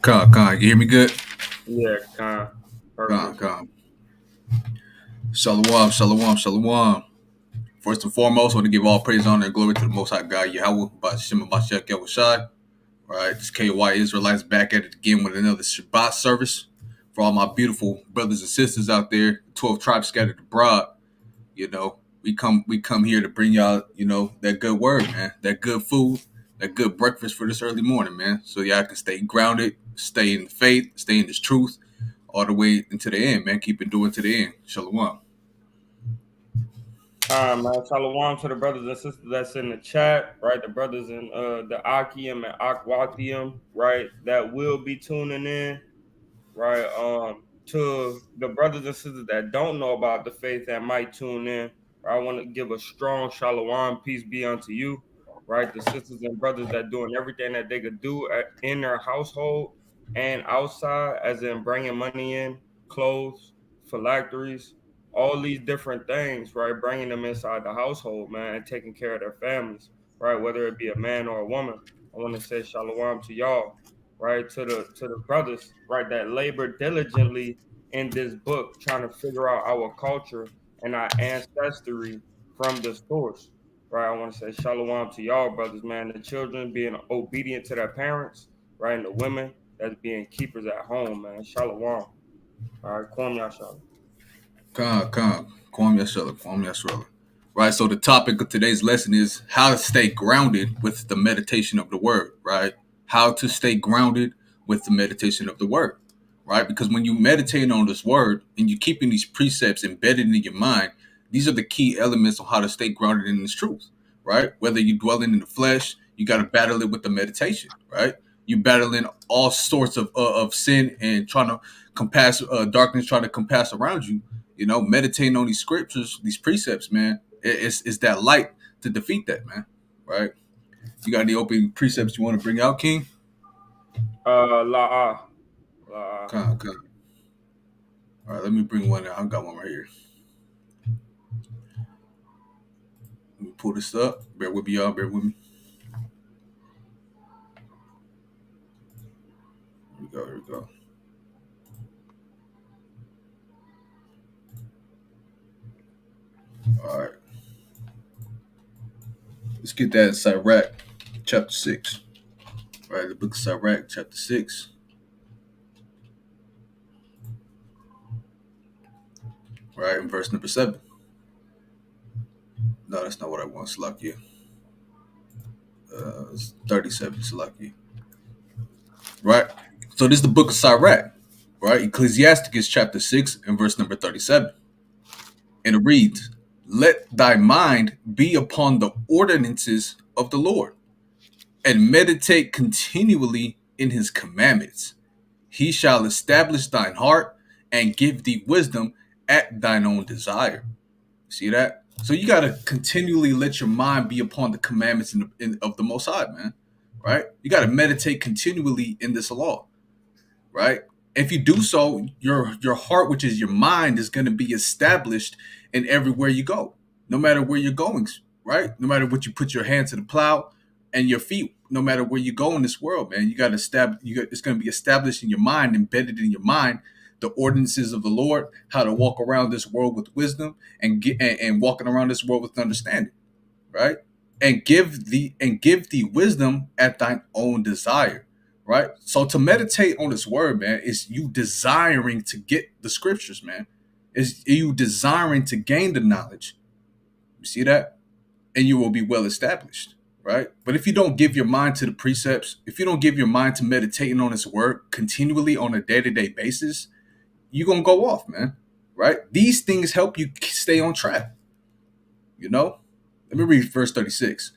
Con, you hear me good? Yeah, kind of perfect. Con. Shalawam. First and foremost, I want to give all praise, honor, and glory to the Most High God, Yahweh, Ba'ashem, Mashiach, Yahushai. All right, this K.O.Y. Israelites back at it again with another Shabbat service. For all my beautiful brothers and sisters out there, 12 tribes scattered abroad, we come here to bring y'all, that good word, man, that good food, that good breakfast for this early morning, man. So y'all can stay grounded, stay in the faith, stay in this truth, all the way into the end, man. Keep it doing to the end. Shalom. Man, shalom to the brothers and sisters that's in the chat, right? The brothers in the Akim and Akwathium, right? That will be tuning in, right? To the brothers and sisters that don't know about the faith that might tune in, I want to give a strong shalom, peace be unto you, right? The sisters and brothers that doing everything that they could do in their household and outside, as in bringing money in, clothes, phylacteries, all these different things, right? Bringing them inside the household, man, and taking care of their families, right? Whether it be a man or a woman. I want to say shalom to y'all, right, to the brothers, right, that labor diligently in this book, trying to figure out our culture and our ancestry from the source. Right. I want to say shalom to y'all, brothers, man. The children being obedient to their parents, right? And the women that's being keepers at home, man. Shalom. All right, Kwam Yashala. Kwame Yasharahla. Right. So the topic of today's lesson is how to stay grounded with the meditation of the word. Right. How to stay grounded with the meditation of the word. Right. Because when you meditate on this word and you're keeping these precepts embedded in your mind, these are the key elements of how to stay grounded in this truth. Right. Whether you're dwelling in the flesh, you got to battle it with the meditation. Right. You battling all sorts of sin and trying to compass darkness, trying to compass around you. Meditating on these scriptures, these precepts, man, it's that light to defeat that, man. Right? You got any open precepts you want to bring out, King? La La. Come. All right, let me bring one out. I got one right here. Let me pull this up. Bear with me, y'all. Bear with me. Here we go. All right. Let's get that in Sirach, chapter 6. All right, the book of Sirach, chapter 6. All right, in verse number 7. No, that's not what I want. Salakia. It's 37. Salakia. Right? So this is the book of Sirach, right? Ecclesiasticus chapter 6 and verse number 37. And it reads, Let thy mind be upon the ordinances of the Lord, and meditate continually in his commandments. He shall establish thine heart and give thee wisdom at thine own desire. See that? So you got to continually let your mind be upon the commandments of the Most High, man. Right? You got to meditate continually in this law, right? If you do so, your heart, which is your mind, is going to be established in everywhere you go, no matter where you're going, right? No matter what you put your hand to the plow and your feet, no matter where you go in this world, man, you got to establish. It's going to be established in your mind, embedded in your mind, the ordinances of the Lord, how to walk around this world with wisdom and walking around this world with understanding, right? And give thee wisdom at thine own desire, right? So to meditate on this word, man, is you desiring to get the scriptures, man. Is you desiring to gain the knowledge. You see that? And you will be well established, right? But if you don't give your mind to the precepts, if you don't give your mind to meditating on this word continually on a day-to-day basis, you're gonna go off, man. Right? These things help you stay on track. You know? Let me read verse 36.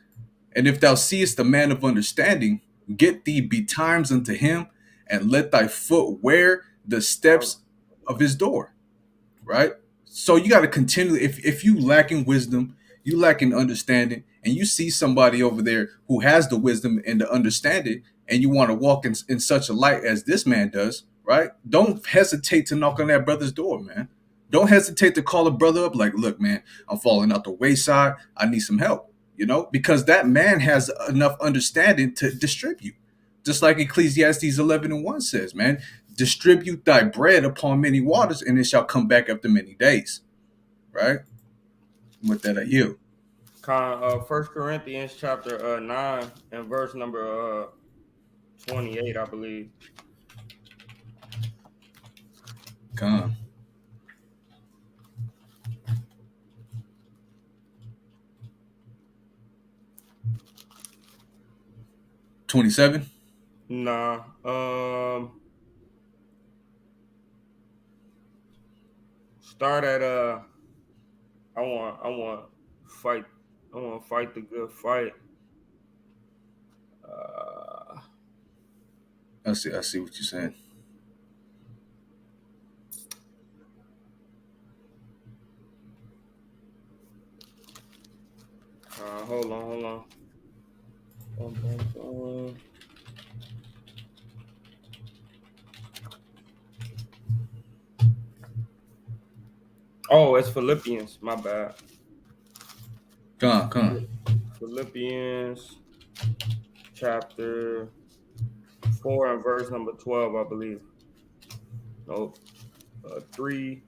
And if thou seest a man of understanding, get thee betimes unto him, and let thy foot wear the steps of his door. Right? So you got to continually, if you lacking wisdom, you lacking understanding, and you see somebody over there who has the wisdom and the understanding, and you want to walk in such a light as this man does, right? Don't hesitate to knock on that brother's door, man. Don't hesitate to call a brother up like, look, man, I'm falling out the wayside. I need some help, because that man has enough understanding to distribute. Just like Ecclesiastes 11:1 says, man, distribute thy bread upon many waters, and it shall come back after many days. Right? With that, I yield. First Corinthians chapter 9 and verse number 28, I believe. Con. 27. Nah. Start at I want fight. I want to fight the good fight. Uh, I see what you're saying. hold on. Bum, bum, bum. Oh, it's Philippians. My bad. Con. Philippians chapter 4 and verse number 12, I believe. Nope. 3.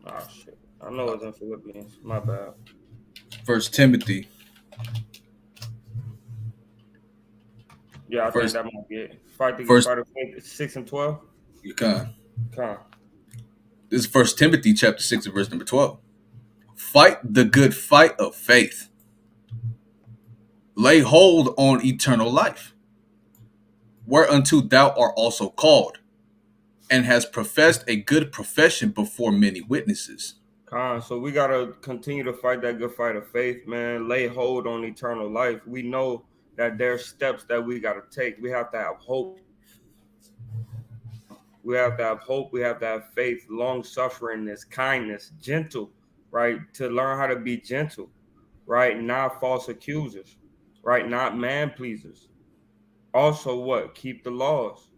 Oh shit. I know it's in Philippians. My bad. First Timothy. Yeah, I think First, that might be it. Fight the good first, fight of faith. 6 and 12. con. Come. This is First Timothy chapter 6 and verse number 12. Fight the good fight of faith. Lay hold on eternal life, whereunto thou art also called, and has professed a good profession before many witnesses. So we gotta continue to fight that good fight of faith, man. Lay hold on eternal life. We know that there's steps that we gotta take. We have to have hope. We have to have hope. We have to have faith, long sufferingness, kindness, gentle, right? To learn how to be gentle, right? Not false accusers, right? Not man pleasers. Also, what? Keep the laws,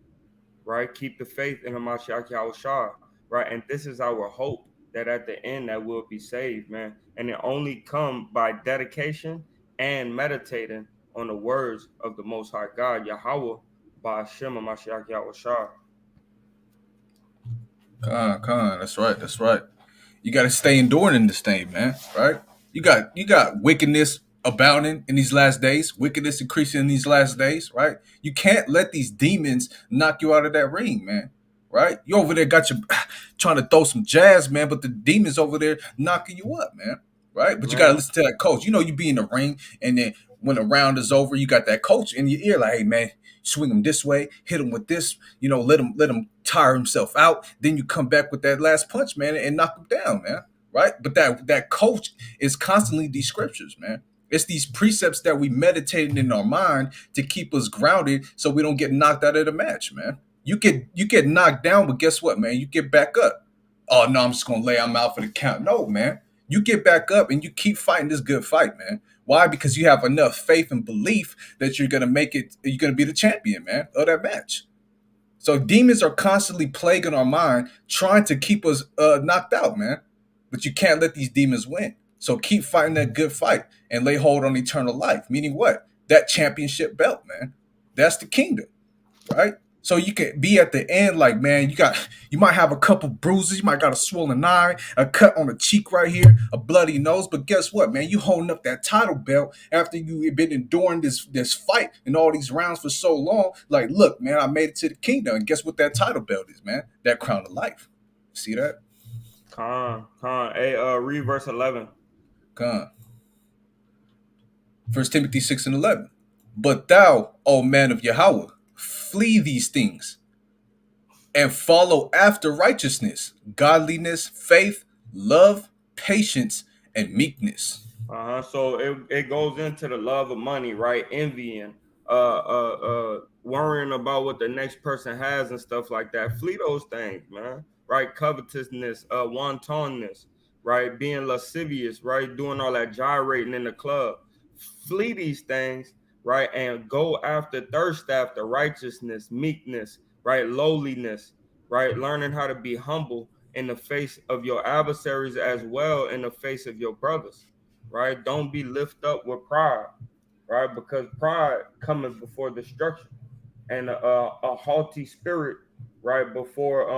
right? Keep the faith in the Mashiach Yahushua, right? And this is our hope that at the end that we'll be saved, man. And it only come by dedication and meditating on the words of the Most High God, Yahweh, by Hashem and Mashiach Yahushua. Con. That's right. You got to stay enduring in this thing, man. Right? You got wickedness abounding in these last days, wickedness increasing in these last days. Right? You can't let these demons knock you out of that ring, man. Right? You over there got your trying to throw some jazz, man, but the demons over there knocking you up, man. Right? But you got to Man, listen to that coach. You know, you be in the ring, and then when the round is over, you got that coach in your ear, like, hey, man, swing him this way, hit him with this, let him tire himself out. Then you come back with that last punch, man, and knock him down, man. Right? But that coach is constantly these scriptures, man. It's these precepts that we meditated in our mind to keep us grounded so we don't get knocked out of the match, man. You get knocked down, but guess what, man? You get back up. Oh no, I'm just gonna lay I'm out for the count. No, man. You get back up and you keep fighting this good fight, man. Why? Because you have enough faith and belief that you're gonna make it, you're gonna be the champion, man, of that match. So demons are constantly plaguing our mind, trying to keep us knocked out, man. But you can't let these demons win. So keep fighting that good fight and lay hold on eternal life. Meaning what? That championship belt, man. That's the kingdom, right? So you can be at the end like, man, you might have a couple bruises, you might got a swollen eye, a cut on the cheek right here, a bloody nose, but guess what, man? You holding up that title belt after you've been enduring this fight and all these rounds for so long. Like, look, man, I made it to the kingdom, and guess what that title belt is, man? That crown of life. See that? Hey, read verse 11. Come. First Timothy 6:11. But thou, O man of Yahweh, flee these things and follow after righteousness, godliness, faith, love, patience, and meekness. So it goes into the love of money, right? Envying, worrying about what the next person has and stuff like that. Flee those things, man. Right? Covetousness, wantonness, right? Being lascivious, right? Doing all that gyrating in the club. Flee these things, right? And go after thirst after righteousness, meekness, right? Lowliness, right? Learning how to be humble in the face of your adversaries as well in the face of your brothers, right? Don't be lifted up with pride, right? Because pride cometh before destruction, and a haughty spirit, right, before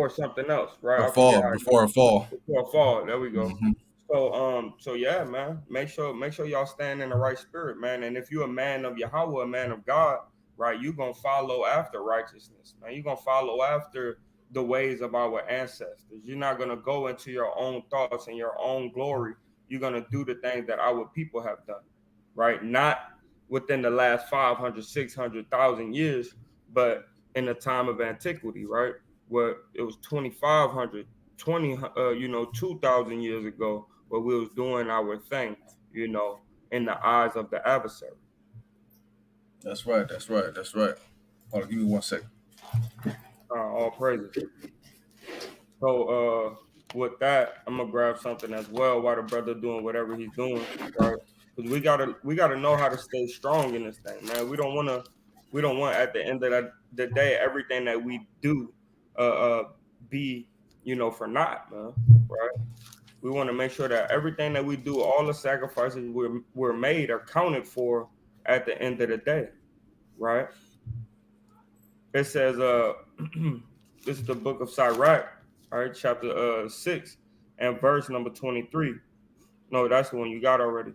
something else, right? A I forget fall how it goes. before a fall. Before a fall. There we go. Hmm. So yeah, man. Make sure y'all stand in the right spirit, man. And if you're a man of Yahweh, a man of God, right, you're gonna follow after righteousness, man. You're gonna follow after the ways of our ancestors. You're not gonna go into your own thoughts and your own glory. You're gonna do the things that our people have done, right? Not within the last 500, 600,000 years, but in the time of antiquity, right? Where it was 2,500, 2,000 years ago, where we was doing our thing, in the eyes of the adversary. That's right. That's right. That's right. Hold on, give me 1 second. All praises. So with that, I'm gonna grab something as well while the brother doing whatever he's doing, right? Because we gotta know how to stay strong in this thing, man. We don't want at the end of the day everything that we do uh, uh be for naught, man. Right? We want to make sure that everything that we do, all the sacrifices we're made, are counted for at the end of the day, right? It says, this is the book of Sirach, all right, chapter 6 and verse number 23. No, that's the one you got already.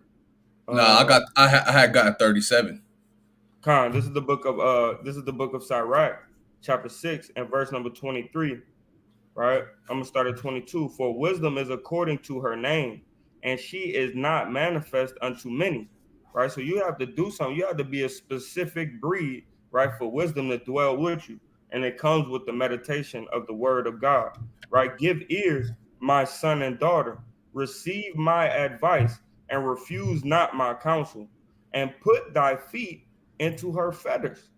Nah, Uh, I had gotten 37. this is the book of Sirach, chapter 6 and verse number 23, right? I'm gonna start at 22. For wisdom is according to her name, and she is not manifest unto many, right? So you have to do something. You have to be a specific breed, right, for wisdom to dwell with you, and it comes with the meditation of the word of God, right? Give ear, my son and daughter, receive my advice, and refuse not my counsel, and put thy feet into her fetters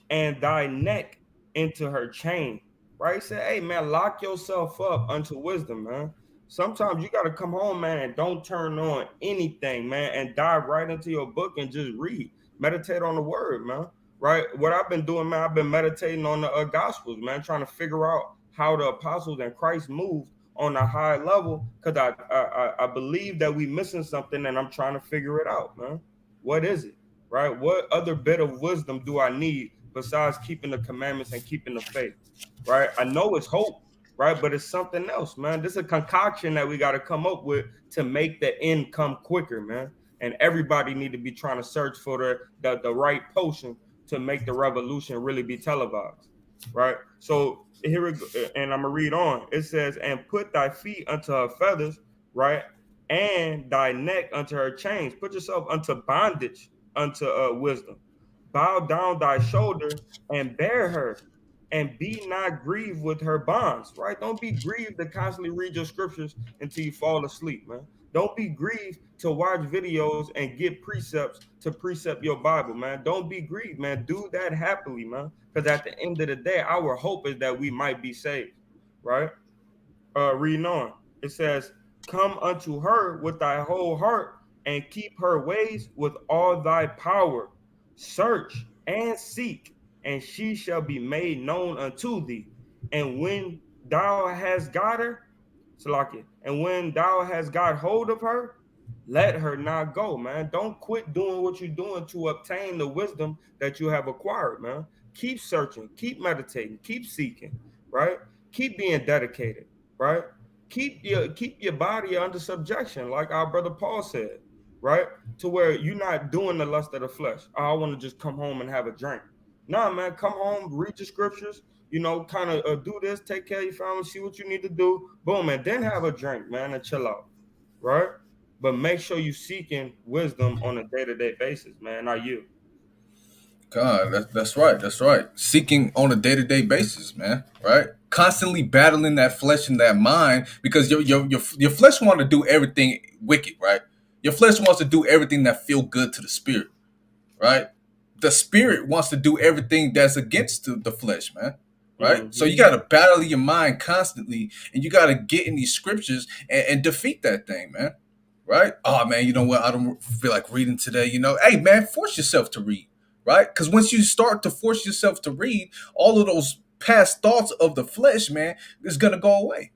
and thy neck into her chain. Right? Say, hey man, lock yourself up unto wisdom, man. Sometimes you gotta come home, man, and don't turn on anything, man, and dive right into your book and just read. Meditate on the word, man. Right? What I've been doing, man, I've been meditating on the gospels, man, trying to figure out how the apostles and Christ moved on a high level, because I believe that we missing something and I'm trying to figure it out, man. What is it? Right? What other bit of wisdom do I need besides keeping the commandments and keeping the faith? Right? I know it's hope, right? But it's something else, man. This is a concoction that we got to come up with to make the end come quicker, man. And everybody need to be trying to search for the right potion to make the revolution really be televised, right? So here we go, and I'm gonna read on. It says, "And put thy feet unto her feathers, right, and thy neck unto her chains. Put yourself unto bondage unto wisdom. Bow down thy shoulder and bear her, and be not grieved with her bonds." Right? Don't be grieved to constantly read your scriptures until you fall asleep, man. Don't be grieved to watch videos and get precepts to precept your Bible, man. Don't be grieved, man. Do that happily, man. Because at the end of the day, our hope is that we might be saved, right? Reading on, it says, "Come unto her with thy whole heart, and keep her ways with all thy power. Search and seek, and she shall be made known unto thee. And when thou hast got her, Salakia, and when thou hast got hold of her, let her not go, man. Don't quit doing what you're doing to obtain the wisdom that you have acquired, man. Keep searching, keep meditating, keep seeking, right? Keep being dedicated, right? Keep your body under subjection, like our brother Paul said, right? To where you're not doing the lust of the flesh. Oh, I want to just come home and have a drink. Nah, man, come home, read the scriptures, kind of do this, take care of your family, see what you need to do, boom, and then have a drink, man, and chill out, right? But make sure you seeking wisdom on a day-to-day basis, man. Not you. God, that's right. That's right. Seeking on a day to day basis, man. Right. Constantly battling that flesh and that mind because your flesh want to do everything wicked, right? Your flesh wants to do everything that feel good to the spirit, right? The spirit wants to do everything that's against the flesh, man. Right? So you Mm-hmm. got to battle your mind constantly and you got to get in these scriptures and defeat that thing, man. Right? Oh, man, you know what? I don't feel like reading today. Hey, man, force yourself to read, right? Because once you start to force yourself to read, all of those past thoughts of the flesh, man, is going to go away.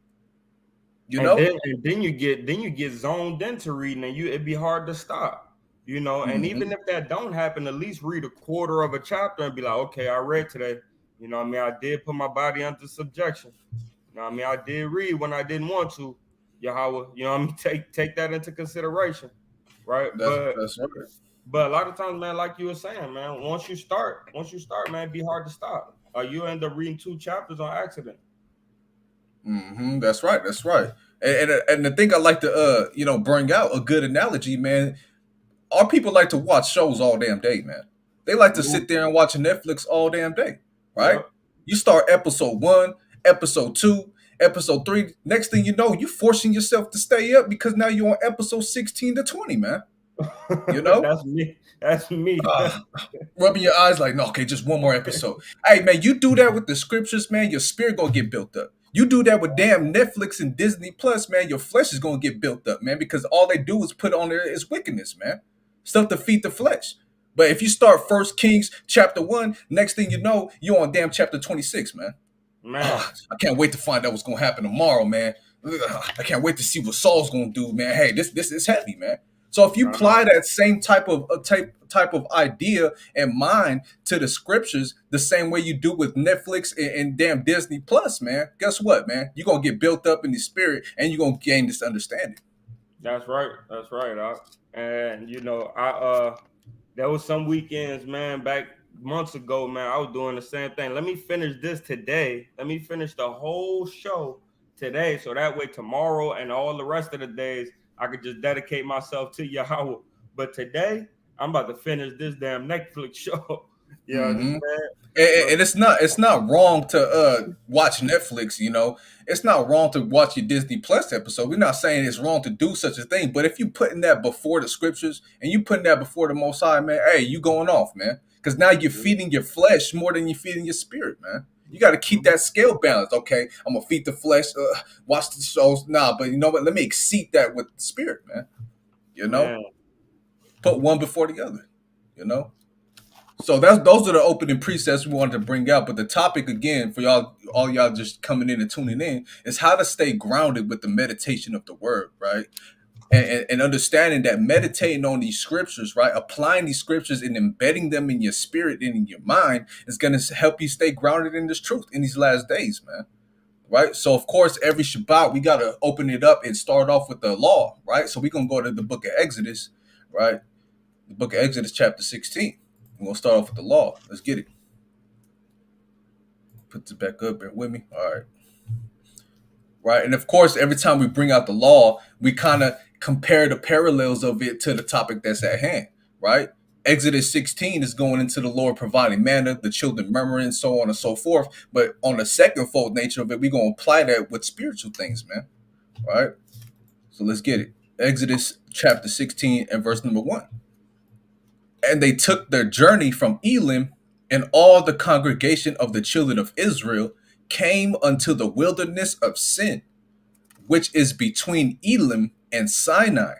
You And know? then you get zoned into reading, and it'd be hard to stop. You know, and even Hmm. if that don't happen, at least read a quarter of a chapter and be like, okay, I read today. You know what I mean? I did put my body under subjection. You know what I mean? I did read when I didn't want to. Yahweh, you know what I mean? Take that into consideration. Right. That's right. But a lot of times, man, like you were saying, man, once you start, man, it'd be hard to stop. You end up reading two chapters on accident. That's right. That's right. And the thing I like to bring out a good analogy, man. Our people like to watch shows all damn day, man. They like to sit there and watch Netflix all damn day, right? Yep. You start episode one, episode two, episode three. Next thing you know, you forcing yourself to stay up because now you're on episode 16 to 20, man. You know? That's me. That's me. Ah, rubbing your eyes like, no, okay, just one more episode. Hey, man, you do that with the scriptures, man, your spirit gonna get built up. You do that with damn Netflix and Disney Plus, man, your flesh is gonna get built up, man, because all they do is put on there is wickedness, man. Stuff to feed the flesh. But if you start First Kings chapter 1, next thing you know, you're on damn chapter 26, man. Man. I can't wait to find out what's gonna happen tomorrow, man. I can't wait to see what Saul's gonna do, man. Hey, this is heavy, man. So if you Uh-huh. apply that same type of idea and mind to the scriptures, the same way you do with Netflix and damn Disney Plus, man, guess what, man? You're gonna get built up in the spirit and you're gonna gain this understanding. That's right. That's right. And you know, I there was some weekends, man, back months ago, man. I was doing the same thing. Let me finish this today. Let me finish the whole show today, so that way tomorrow and all the rest of the days I could just dedicate myself to Yahweh. But today, I'm about to finish this damn Netflix show. You Hmm. understand? And, So and it's not wrong to watch Netflix. It's not wrong to watch your Disney Plus episode. We're not saying it's wrong to do such a thing, but if you putting that before the scriptures and you putting that before the Most High, man, hey, you going off, man, because now you're feeding your flesh more than you're feeding your spirit, man. You got to keep that scale balanced. Okay, I'm gonna feed the flesh, watch the shows, nah, but you know what? Let me exceed that with the spirit, man. You know, man, put one before the other. You know. So those are the opening precepts we wanted to bring out. But the topic again for y'all, all y'all just coming in and tuning in, is how to stay grounded with the meditation of the word, right? And understanding that meditating on these scriptures, right, applying these scriptures and embedding them in your spirit and in your mind is going to help you stay grounded in this truth in these last days, man. Right. So of course, every Shabbat we gotta open it up and start off with the law, right? So we're gonna go to the book of Exodus, right? The book of Exodus, chapter 16. We're gonna start off with the law. Let's get it. Put this back up. Bear with me. All right. Right. And of course, every time we bring out the law, we kind of compare the parallels of it to the topic that's at hand. Right. Exodus 16 is going into the Lord providing manna, the children murmuring, so on and so forth. But on the second fold nature of it, we're going to apply that with spiritual things, man. Right. So let's get it. Exodus chapter 16 and verse number 1. And they took their journey from Elim, and all the congregation of the children of Israel came unto the wilderness of Sin, which is between Elim and Sinai,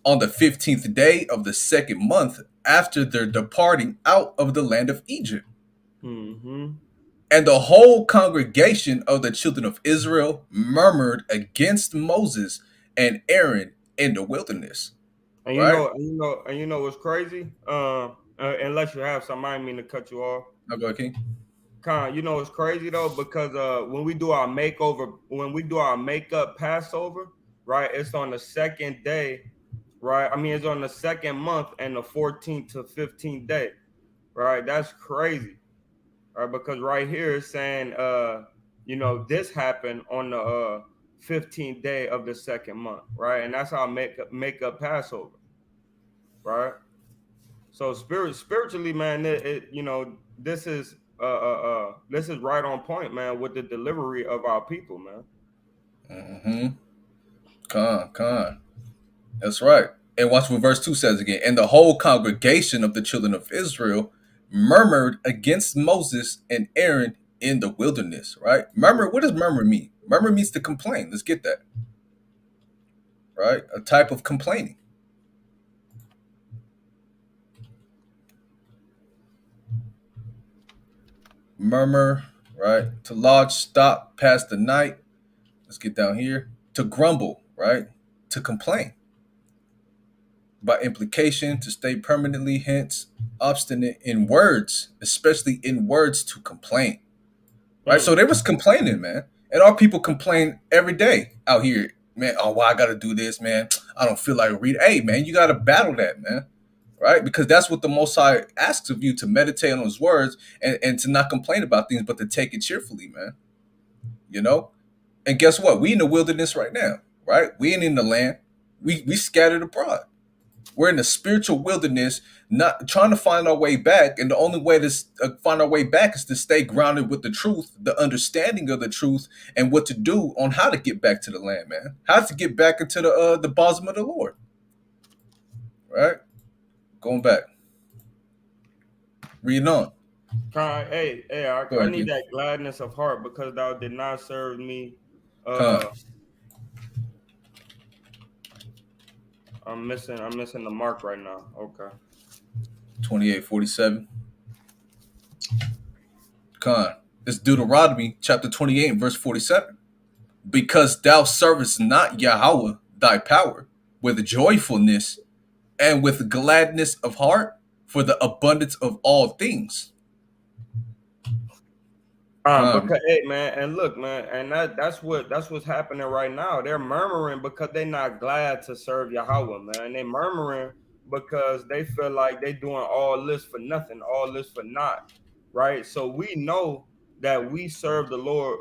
on the 15th day of the second month after their departing out of the land of Egypt. mm-hmm. And the whole congregation of the children of Israel murmured against Moses and Aaron in the wilderness. And Right? you know what's crazy? Unless you have some, I didn't mean to cut you off. Now go, King. You know it's crazy though, because when we do our makeover, when we do our makeup Passover, right? It's on the second day, right? I mean, it's on the second month and the 14th to 15th day, right? That's crazy, right? Because right here it's saying, you know, this happened on the 15th day of the second month, right? And that's how makeup Passover, right? So spiritually, man, you know, this is right on point, man, with the delivery of our people, man. Mm-hmm. Con. That's right. And watch what verse 2 says again. And the whole congregation of the children of Israel murmured against Moses and Aaron in the wilderness, right? Murmur, what does murmur mean? Murmur means to complain. Let's get that, right? A type of complaining. Murmur, right? To lodge, stop, pass the night. Let's get down here. to grumble, right? To complain. By implication, to stay permanently, hence, obstinate in words, especially in words to complain. Right? So Mm. they was complaining, man. And our people complain every day out here, man. Oh, why I gotta do this, man? I don't feel like reading. Hey, man, you gotta battle that, man. Right? Because that's what the Most High asks of you, to meditate on His words and to not complain about things, but to take it cheerfully, man. You know? And guess what? We in the wilderness right now, right? We ain't in the land. We scattered abroad. We're in the spiritual wilderness, not trying to find our way back. And the only way to find our way back is to stay grounded with the truth, the understanding of the truth, and what to do on how to get back to the land, man. How to get back into the bosom of the Lord, right? Going back, reading on. Hey, Go I ahead, need Q. that gladness of heart because thou did not serve me. Con Uh, I'm missing the mark right now. Okay. 28:47. Con. It's Deuteronomy chapter 28, verse 47. Because thou servest not Yahweh thy power with joyfulness and with gladness of heart for the abundance of all things. Because Come, hey man, and look man, and that's what's happening right now. They're murmuring because they're not glad to serve Yahweh, man. They murmuring because they feel like they doing all this for nothing, all this for naught, right? So we know that we serve the Lord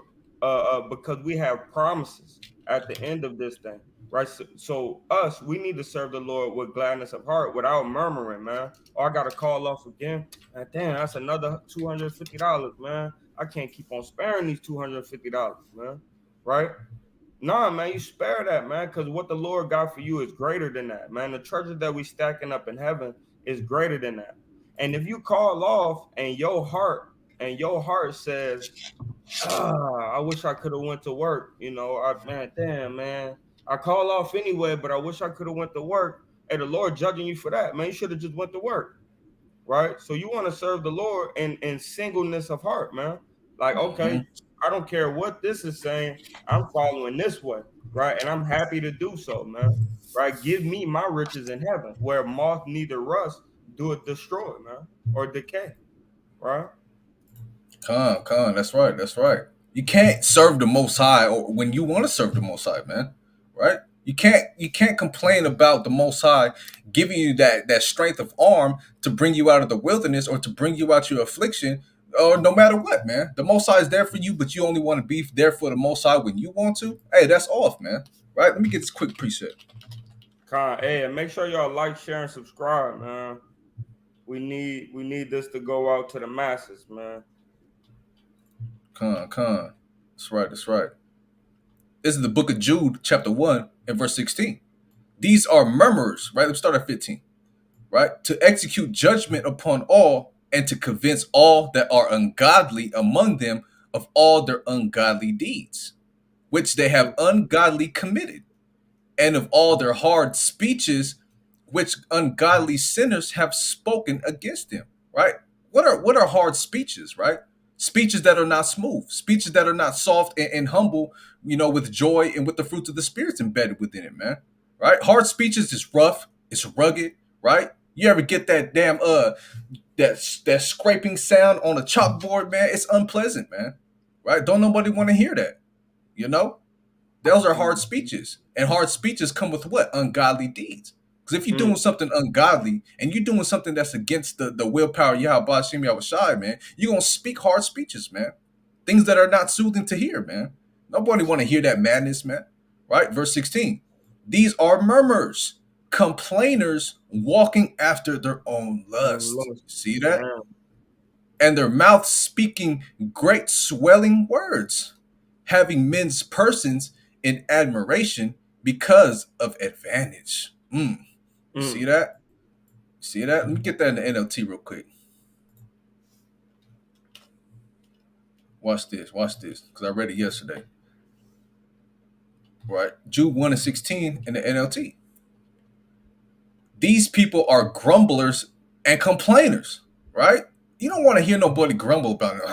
because we have promises at the end of this thing, right? So us, we need to serve the Lord with gladness of heart without murmuring, man. Oh, I got to call off again. And damn, that's another $250, man. I can't keep on sparing these $250, man. Right? Nah, man, you spare that, man, because what the Lord got for you is greater than that, man. The treasure that we stacking up in heaven is greater than that. And if you call off and your heart says, I wish I could have went to work, man, damn, man. I call off anyway, but I wish I could have went to work. Hey, the Lord judging you for that, man. You should have just went to work, right? So you want to serve the Lord in singleness of heart, man. Like, okay, mm-hmm. I don't care what this is saying, I'm following this way, right? And I'm happy to do so, man. Right? Give me my riches in heaven, where moth neither rust do it destroy, man, or decay, right? Con. That's right. That's right. You can't serve the Most High or when you want to serve the Most High, man. Right? You can't complain about the Most High giving you that strength of arm to bring you out of the wilderness or to bring you out your affliction, or no matter what, man. The Most High is there for you, but you only want to be there for the Most High when you want to. Hey, that's off, man. Right? Let me get this quick preset. Hey, and make sure y'all like, share, and subscribe, man. We need this to go out to the masses, man. Con. That's right. That's right. This is the book of Jude, chapter 1, and verse 16. These are murmurers, right? Let's start at 15, right? To execute judgment upon all and to convince all that are ungodly among them of all their ungodly deeds, which they have ungodly committed, and of all their hard speeches which ungodly sinners have spoken against him. Right? What are hard speeches, right? Speeches that are not smooth, speeches that are not soft and humble, with joy and with the fruits of the spirits embedded within it, man. Right? Hard speeches is rough, it's rugged, right? You ever get that damn that scraping sound on a chalkboard, man? It's unpleasant, man. Right? Don't nobody want to hear that, you know? Those are hard Mm, speeches. And hard speeches come with what? Ungodly deeds. Because if you're doing mm, something ungodly and you're doing something that's against the willpower of Yahweh Shem Yahushai, man, you're going to speak hard speeches, man. Things that are not soothing to hear, man. Nobody want to hear that madness, man. Right? Verse 16. These are murmurers, complainers, walking after their own lust. Lord, See that? damn. And their mouths speaking great swelling words, having men's persons in admiration because of advantage. You see Mm. that? See that? Let me get that in the NLT real quick. Watch this, because I read it yesterday. Right? Jude 1 and 16 in the NLT. These people are grumblers and complainers, right? You don't want to hear nobody grumble about it.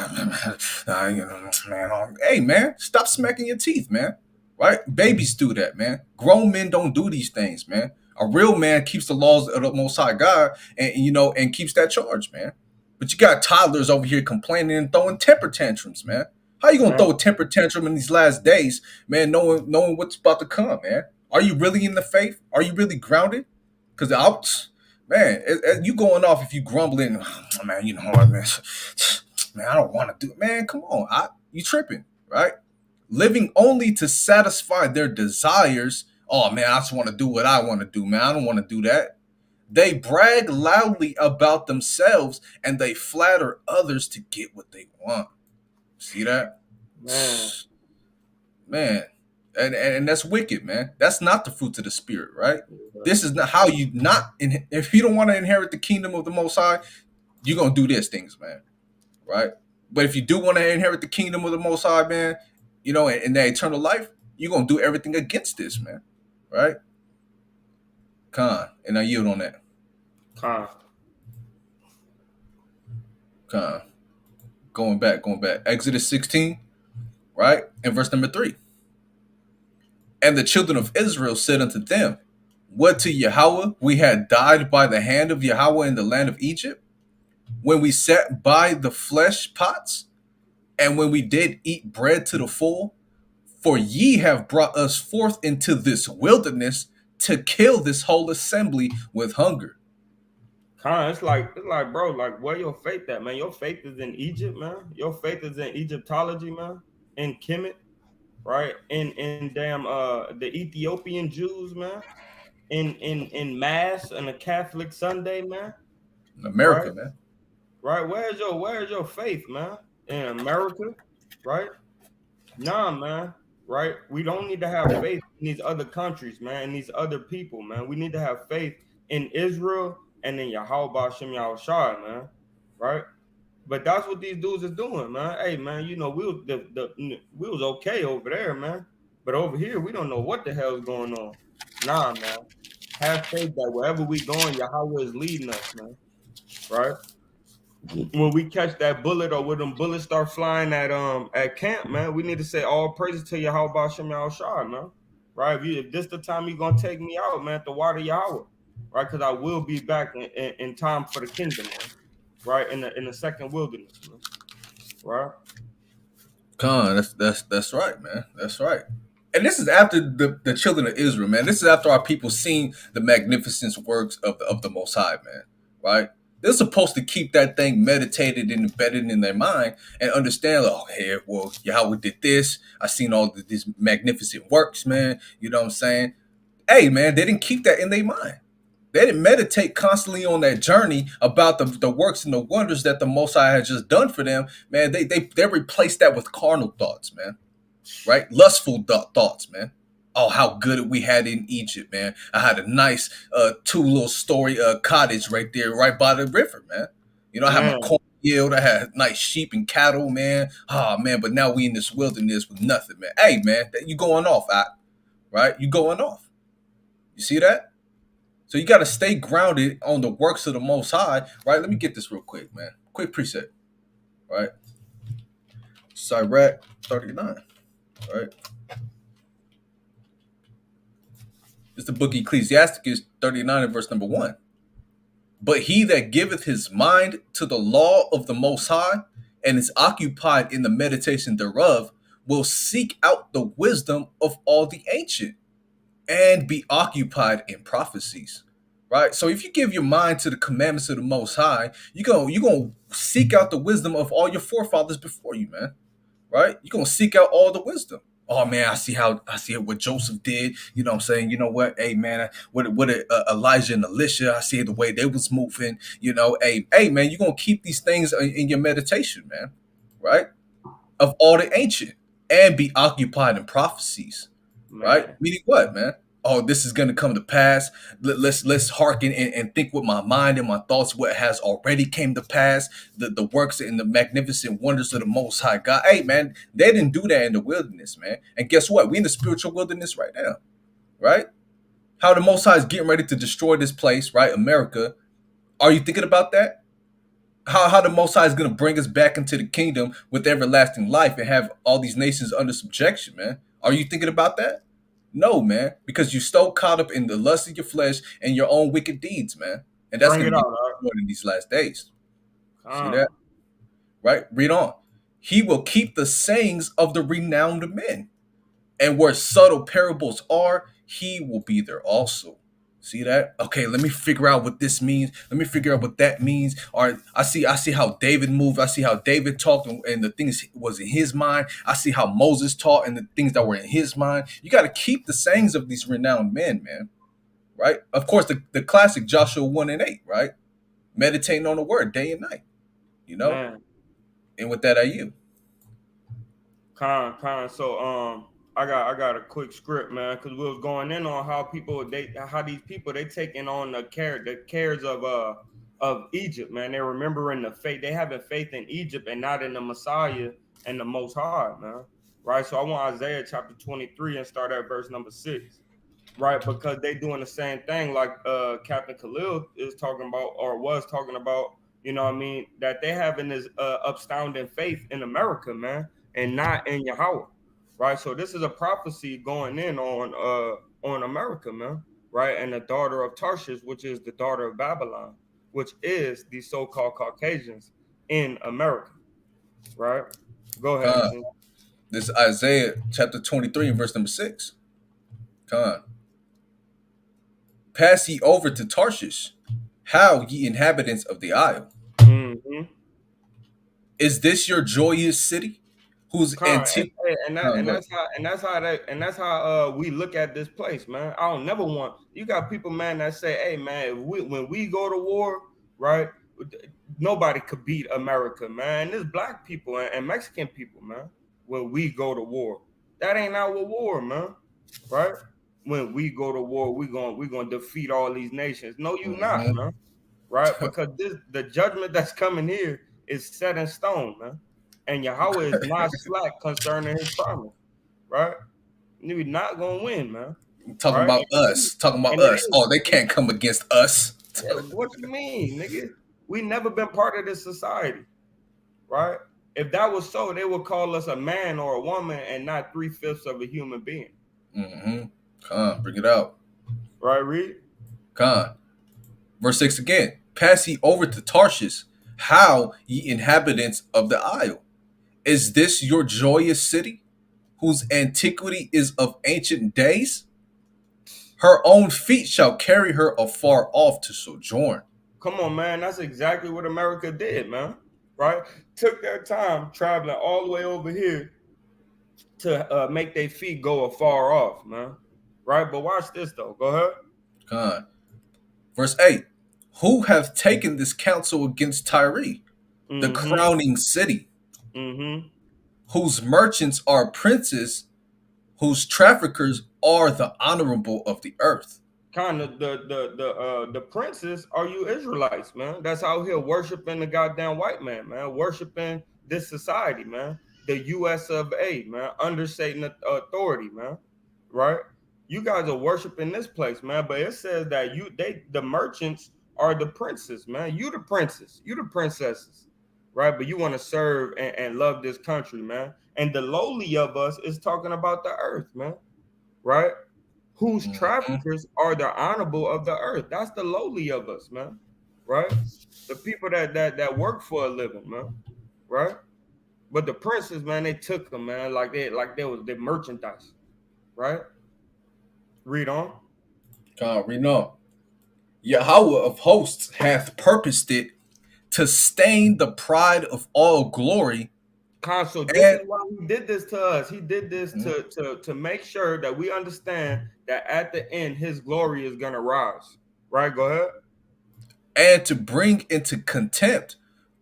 Man, hey, man, stop smacking your teeth, man. right? Babies do that, man. Grown men don't do these things, man. A real man keeps the laws of the Most High God, and and keeps that charge, man. But you got toddlers over here complaining and throwing temper tantrums, man. How you gonna Man, throw a temper tantrum in these last days, man? Knowing what's about to come, man. Are you really in the faith? Are you really grounded? Because out, man, you going off if you grumbling, "Oh, man. You know what, man? Man, I don't want to do it, man. Come on, you tripping, right? Living only to satisfy their desires. Oh man, I just want to do what I want to do, man. I don't want to do that. They brag loudly about themselves and they flatter others to get what they want. See that? man, Man. And that's wicked, man. That's not the fruits of the spirit, right? yeah, This is not how you not if you don't want to inherit the kingdom of the most high, you're gonna do these things, man. Right? But if you do want to inherit the kingdom of the most high, man, in that eternal life, you're gonna do everything against this, man. Right? Khan. And I yield on that. con, Khan. Going back. Exodus 16, right? And verse number 3. And the children of Israel said unto them, what to Yahweh we had died by the hand of Yahweh in the land of Egypt, when we sat by the flesh pots, and when we did eat bread to the full? For ye have brought us forth into this wilderness to kill this whole assembly with hunger. con. It's like, bro, like where your faith at, man? Your faith is in Egypt, man. Your faith is in Egyptology, man. In Kemet, right? In damn the Ethiopian Jews, man. In Mass and a Catholic Sunday, man. Right? America, man. Right? Where's your faith, man? In America, right? Nah, man. Right? We don't need to have faith in these other countries, man, and these other people, man. We need to have faith in Israel and in Yahweh Shem Yahushua, man. Right? But that's what these dudes is doing, man. Hey, man, we was okay over there, man. But over here, we don't know what the hell's going on. Nah, man. Have faith that wherever we going, Yahweh is leading us, man. Right? When we catch that bullet or when them bullets start flying at camp, man, we need to say all praises to Yahweh Bashem Yahushua, man. Right? If this the time you're gonna take me out, man, to water Yahweh, right? Because I will be back in time for the kingdom, man. Right? In the second wilderness, man. Right? Khan, that's right, man. That's right. And this is after the children of Israel, man. This is after our people seen the magnificent works of the Most High, man. Right? They're supposed to keep that thing meditated and embedded in their mind and understand, like, oh, hey, well, Yahweh did this. I seen all these magnificent works, man. You know what I'm saying? Hey, man, they didn't keep that in their mind. They didn't meditate constantly on that journey about the works and the wonders that the Most High had just done for them, man. They replaced that with carnal thoughts, man. Right? Lustful thoughts, man. Oh, how good we had in Egypt, man. I had a nice two little story cottage right there, right by the river, man. I had my Man, corn yield. I had nice sheep and cattle, man. Oh, man, but now we in this wilderness with nothing, man. Hey, man, you going off, right? You going off. You see that? So you got to stay grounded on the works of the Most High, right? Let me get this real quick, man. Quick preset, right? Sirach 39, right? It's the book Ecclesiasticus 39 and verse number 1. But he that giveth his mind to the law of the Most High and is occupied in the meditation thereof will seek out the wisdom of all the ancient and be occupied in prophecies. Right? So if you give your mind to the commandments of the Most High, you're gonna seek out the wisdom of all your forefathers before you, man. Right? You're gonna seek out all the wisdom. Oh man, I see what Joseph did. You know what I'm saying? You know what? Hey man, what Elijah and Elisha, I see the way they was moving. Hey man, you're gonna keep these things in your meditation, man. Right? Of all the ancient and be occupied in prophecies. Right? man, Meaning what, man? Oh, this is gonna come to pass. Let's hearken and think with my mind and my thoughts what has already came to pass. The works and the magnificent wonders of the Most High God. Hey, man, they didn't do that in the wilderness, man. And guess what? We in the spiritual wilderness right now, right? How the Most High is getting ready to destroy this place, right? America. Are you thinking about that? How the Most High is going to bring us back into the kingdom with everlasting life and have all these nations under subjection, man? Are you thinking about that? No, man, because you so caught up in the lust of your flesh and your own wicked deeds, man. And that's Bring going it to out, get all right? destroyed in these last days. See that? Con, Right? Read on. He will keep the sayings of the renowned men, and where subtle parables are, he will be there also. See that? Okay, let me figure out what this means. Let me figure out what that means. All right, I see how David moved. I see how David talked and the things was in his mind. I see how Moses taught and the things that were in his mind. You got to keep the sayings of these renowned men, man. Right? Of course, the classic Joshua 1 and 8, right? Meditating on the word day and night, you know? man. And with that, I you. Con. So I got a quick script, man, because we was going in on how these people they taking on the cares of Egypt, man. They're remembering the faith. They having faith in Egypt and not in the Messiah and the Most High, man. Right. So I want Isaiah chapter 23 and start at verse number 6. Right, because they doing the same thing like Captain Khalil is talking about or was talking about, you know what I mean, that they having this upstanding faith in America, man, and not in Yahweh. Right. So this is a prophecy going in on America, man, right? And the daughter of Tarshish, which is the daughter of Babylon, which is the so-called Caucasians in America, right? Go ahead, Con. King. This is Isaiah chapter 23 and verse number 6. Con. Pass ye over to Tarshish. How, ye inhabitants of the isle? Mm-hmm. Is this your joyous city? Whose Con, antique. and Go ahead. that's how we look at this place, man. I don't never want you got people, man, that say, hey man, when we go to war, right? Nobody could beat America, man. There's black people and Mexican people, man. When we go to war. That ain't our war, man. Right? When we go to war, we gonna defeat all these nations. No, you not, Mm-hmm. man, right? Because the judgment that's coming here is set in stone, man. And Yahweh is not slack concerning his promise, right? You're not gonna win, man. Talking Right? about us. Talking about And it us. is. Oh, they can't come against us. Yeah, what you mean, nigga? We never been part of this society, right? If that was so, they would call us a man or a woman and not three-fifths of a human being. Mm-hmm. Con, bring it out. Right, Reed? Con. Verse 6 again. Pass ye over to Tarshish. How, ye inhabitants of the isle? Is this your joyous city, whose antiquity is of ancient days? Her own feet shall carry her afar off to sojourn. Come on, man. That's exactly what America did, man. Right? Took their time traveling all the way over here to make their feet go afar off, man. Right? But watch this though. Go ahead. Con. Verse 8. Who have taken this counsel against Tyre, the Mm-hmm. crowning city, Mm-hmm. whose merchants are princes, whose traffickers are the honorable of the earth? Kind of the princes are you Israelites, man. That's out here worshiping the goddamn white man, man. Worshiping this society, man. The US of A, man, under Satan authority, man. Right? You guys are worshiping this place, man. But it says that the merchants are the princes, man. You the princes, you the princesses, right? But you want to serve and love this country, man. And the lowly of us is talking about the earth, man. Right? Whose Mhm. traffickers are the honorable of the earth. That's the lowly of us, man. Right? The people that work for a living, man. Right? But the princes, man, they took them, man, like they was their merchandise. Right? Read on. Con, read on. Yahweh of hosts hath purposed it to stain the pride of all glory So this is and why he did this to us. He did this to make sure that we understand that at the end his glory is gonna rise. Right? Go ahead. to bring into contempt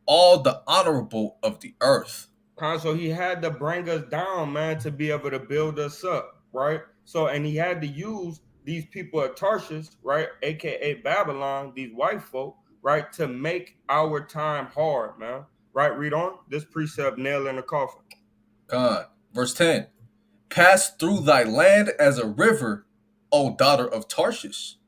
all the honorable of the earth. So he had to bring us down, man, to be able to build us up, right? So, and he had to use these people at Tarshish, right, aka Babylon, these white folk, right, to make our time hard, man. Right, read on. This precept nail in the coffin. Con. Verse 10. Pass through thy land as a river, O daughter of Tarshish.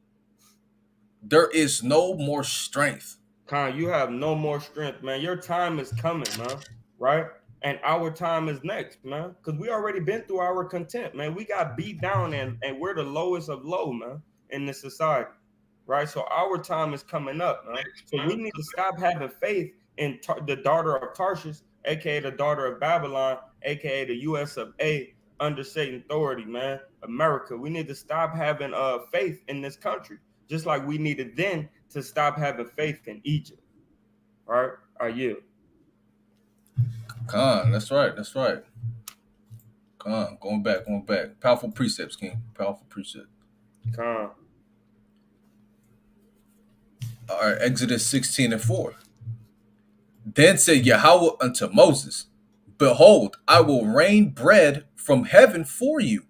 There is no more strength. You have no more strength, man. Your time is coming, man. Right? and our time is next, man. Because we already been through our content, man. We got beat down, and we're the lowest of low, man, in this society, right? So our time is coming up, man. So we need to stop having faith in the daughter of Tarshish, aka the daughter of Babylon, aka the U.S. of A. under Satan authority, man. America. We need to stop having faith in this country, just like we needed then to stop having faith in Egypt. Right? Are you? Con, that's right. That's right. Con, going back, going back. Powerful precepts, King. Powerful precepts. Con. All right, Exodus 16:4. Then said Yahweh unto Moses, Behold, I will rain bread from heaven for you.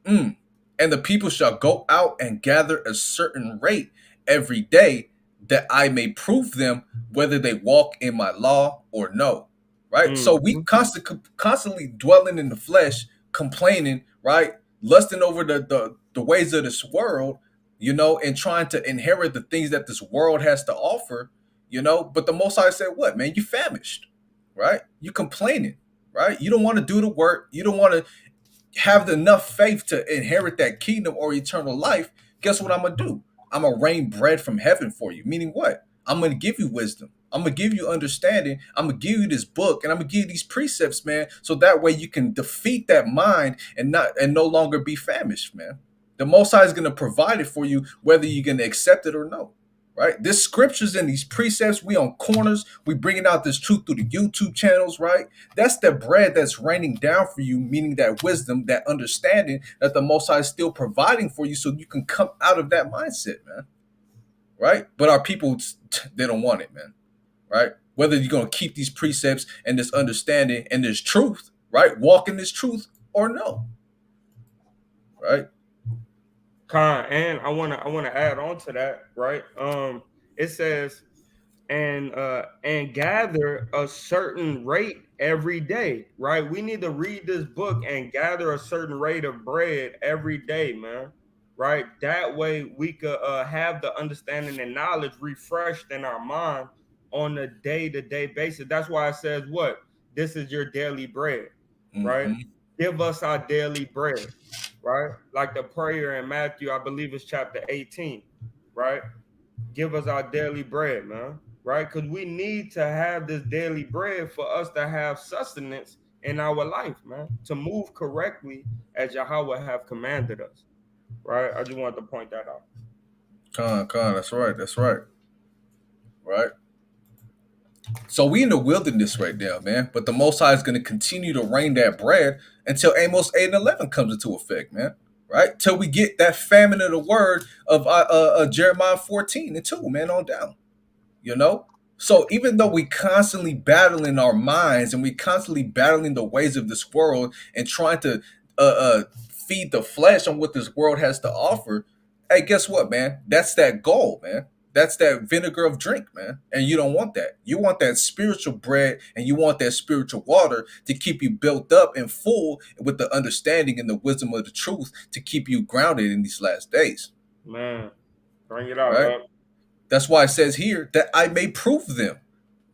Mm. And the people shall go out and gather a certain rate every day, that I may prove them whether they walk in my law or no. Right? So we Mm-hmm. constantly dwelling in the flesh, complaining, right? Lusting over the ways of this world, and trying to inherit the things that this world has to offer, But the Most High said, what, man? You famished, right? You complaining, right? You don't want to do the work. You don't want to have enough faith to inherit that kingdom or eternal life. Guess what I'm gonna do? I'm gonna rain bread from heaven for you. Meaning what? I'm gonna give you wisdom. I'm gonna give you understanding. I'm gonna give you this book, and I'm gonna give you these precepts, man. So that way you can defeat that mind and no longer be famished, man. The Most High is gonna provide it for you, whether you're gonna accept it or no. Right? This scriptures and these precepts, we on corners, we bringing out this truth through the YouTube channels, right? That's the bread that's raining down for you, meaning that wisdom, that understanding that the Most High is still providing for you, so you can come out of that mindset, man. Right? But our people, they don't want it, man. Right? Whether you're going to keep these precepts and this understanding and this truth, right? Walk in this truth or no, right? Con, and I wanna add on to that, right? It says and gather a certain rate every day, right? We need to read this book and gather a certain rate of bread every day, man. Right? That way we could have the understanding and knowledge refreshed in our mind on a day-to-day basis. That's why it says what? This is your daily bread, right? Mm-hmm. Give us our daily bread, right? Like the prayer in Matthew, I believe it's chapter 18, right? Give us our daily bread, man, right? Because we need to have this daily bread for us to have sustenance in our life, man, to move correctly as Yahweh have commanded us, right? I just wanted to point that out. Con, that's right, that's right, right. So we in the wilderness right now, man. But the Most High is going to continue to rain that bread until Amos 8:11 comes into effect, man. Right? Till we get that famine of the word of Jeremiah 14:2, man, on down. You know? So even though we constantly battling our minds and we constantly battling the ways of this world and trying to feed the flesh on what this world has to offer, hey, guess what, man? That's that goal, man. That's that vinegar of drink, man. And you don't want that. You want that spiritual bread and you want that spiritual water to keep you built up and full with the understanding and the wisdom of the truth to keep you grounded in these last days. Man, bring it out, Right? up. That's why it says here that I may prove them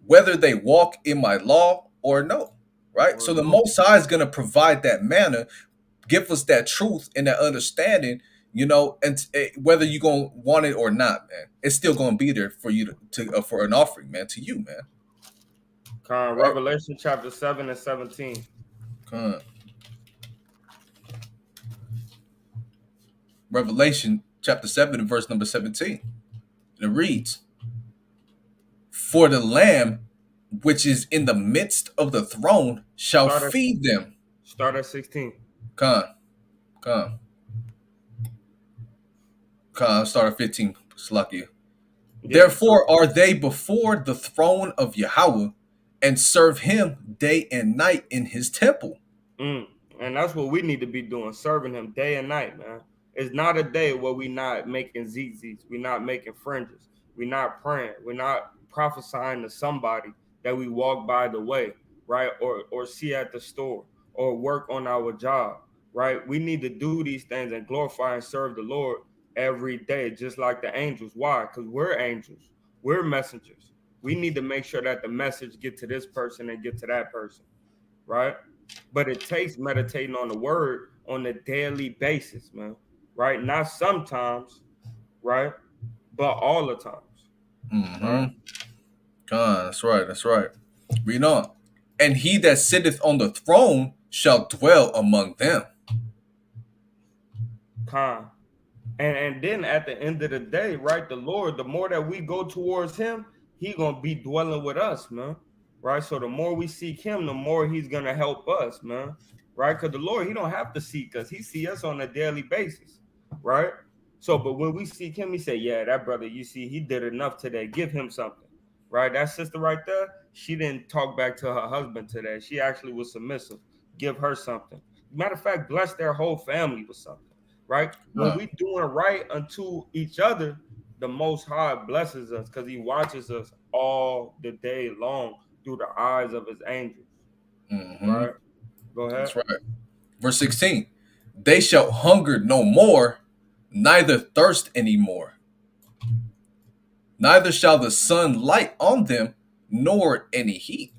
whether they walk in my law or no. Right? Or So the no. Most High is going to provide that manna, give us that truth and that understanding, and whether you're going to want it or not, man, it's still going to be there for you for an offering, man, to you, man. Right? Revelation chapter 7 and 17. Uh, Revelation chapter 7 and verse number 17. And it reads, For the Lamb which is in the midst of the throne shall Start at feed them. start at 16. Con, con, con. Start at 15. Slakia. Yeah. Therefore are they before the throne of Yahweh, and serve him day and night in his temple. Mm. And that's what we need to be doing, serving him day and night, man. It's not a day where we not making zits, we not making fringes, we not praying, we're not prophesying to somebody that we walk by the way, right? Or see at the store or work on our job, right? We need to do these things and glorify and serve the Lord every day, just like the angels. Why? Because we're angels, we're messengers, We need to make sure that the message get to this person and get to that person, right? But it takes meditating on the word on a daily basis, man. Right? Not sometimes, right? But all the times, right? Mm-hmm. That's right. That's right. Read on. And he that sitteth on the throne shall dwell among them. Con. And then at the end of the day, right, the Lord, the more that we go towards him, he gonna be dwelling with us, man. Right? So the more we seek him, the more he's gonna help us, man. Right? Because the Lord, he don't have to seek us. He see us on a daily basis. Right? So, but when we seek him, he say, yeah, that brother, you see, he did enough today. Give him something. Right? That sister right there, she didn't talk back to her husband today. She actually was submissive. Give her something. Matter of fact, bless their whole family with something, right? When Uh, we doing right unto each other, the Most High blesses us because He watches us all the day long through the eyes of His angels, mm-hmm. right? Go ahead. That's right. Verse 16. They shall hunger no more, neither thirst any more. Neither shall the sun light on them, nor any heat.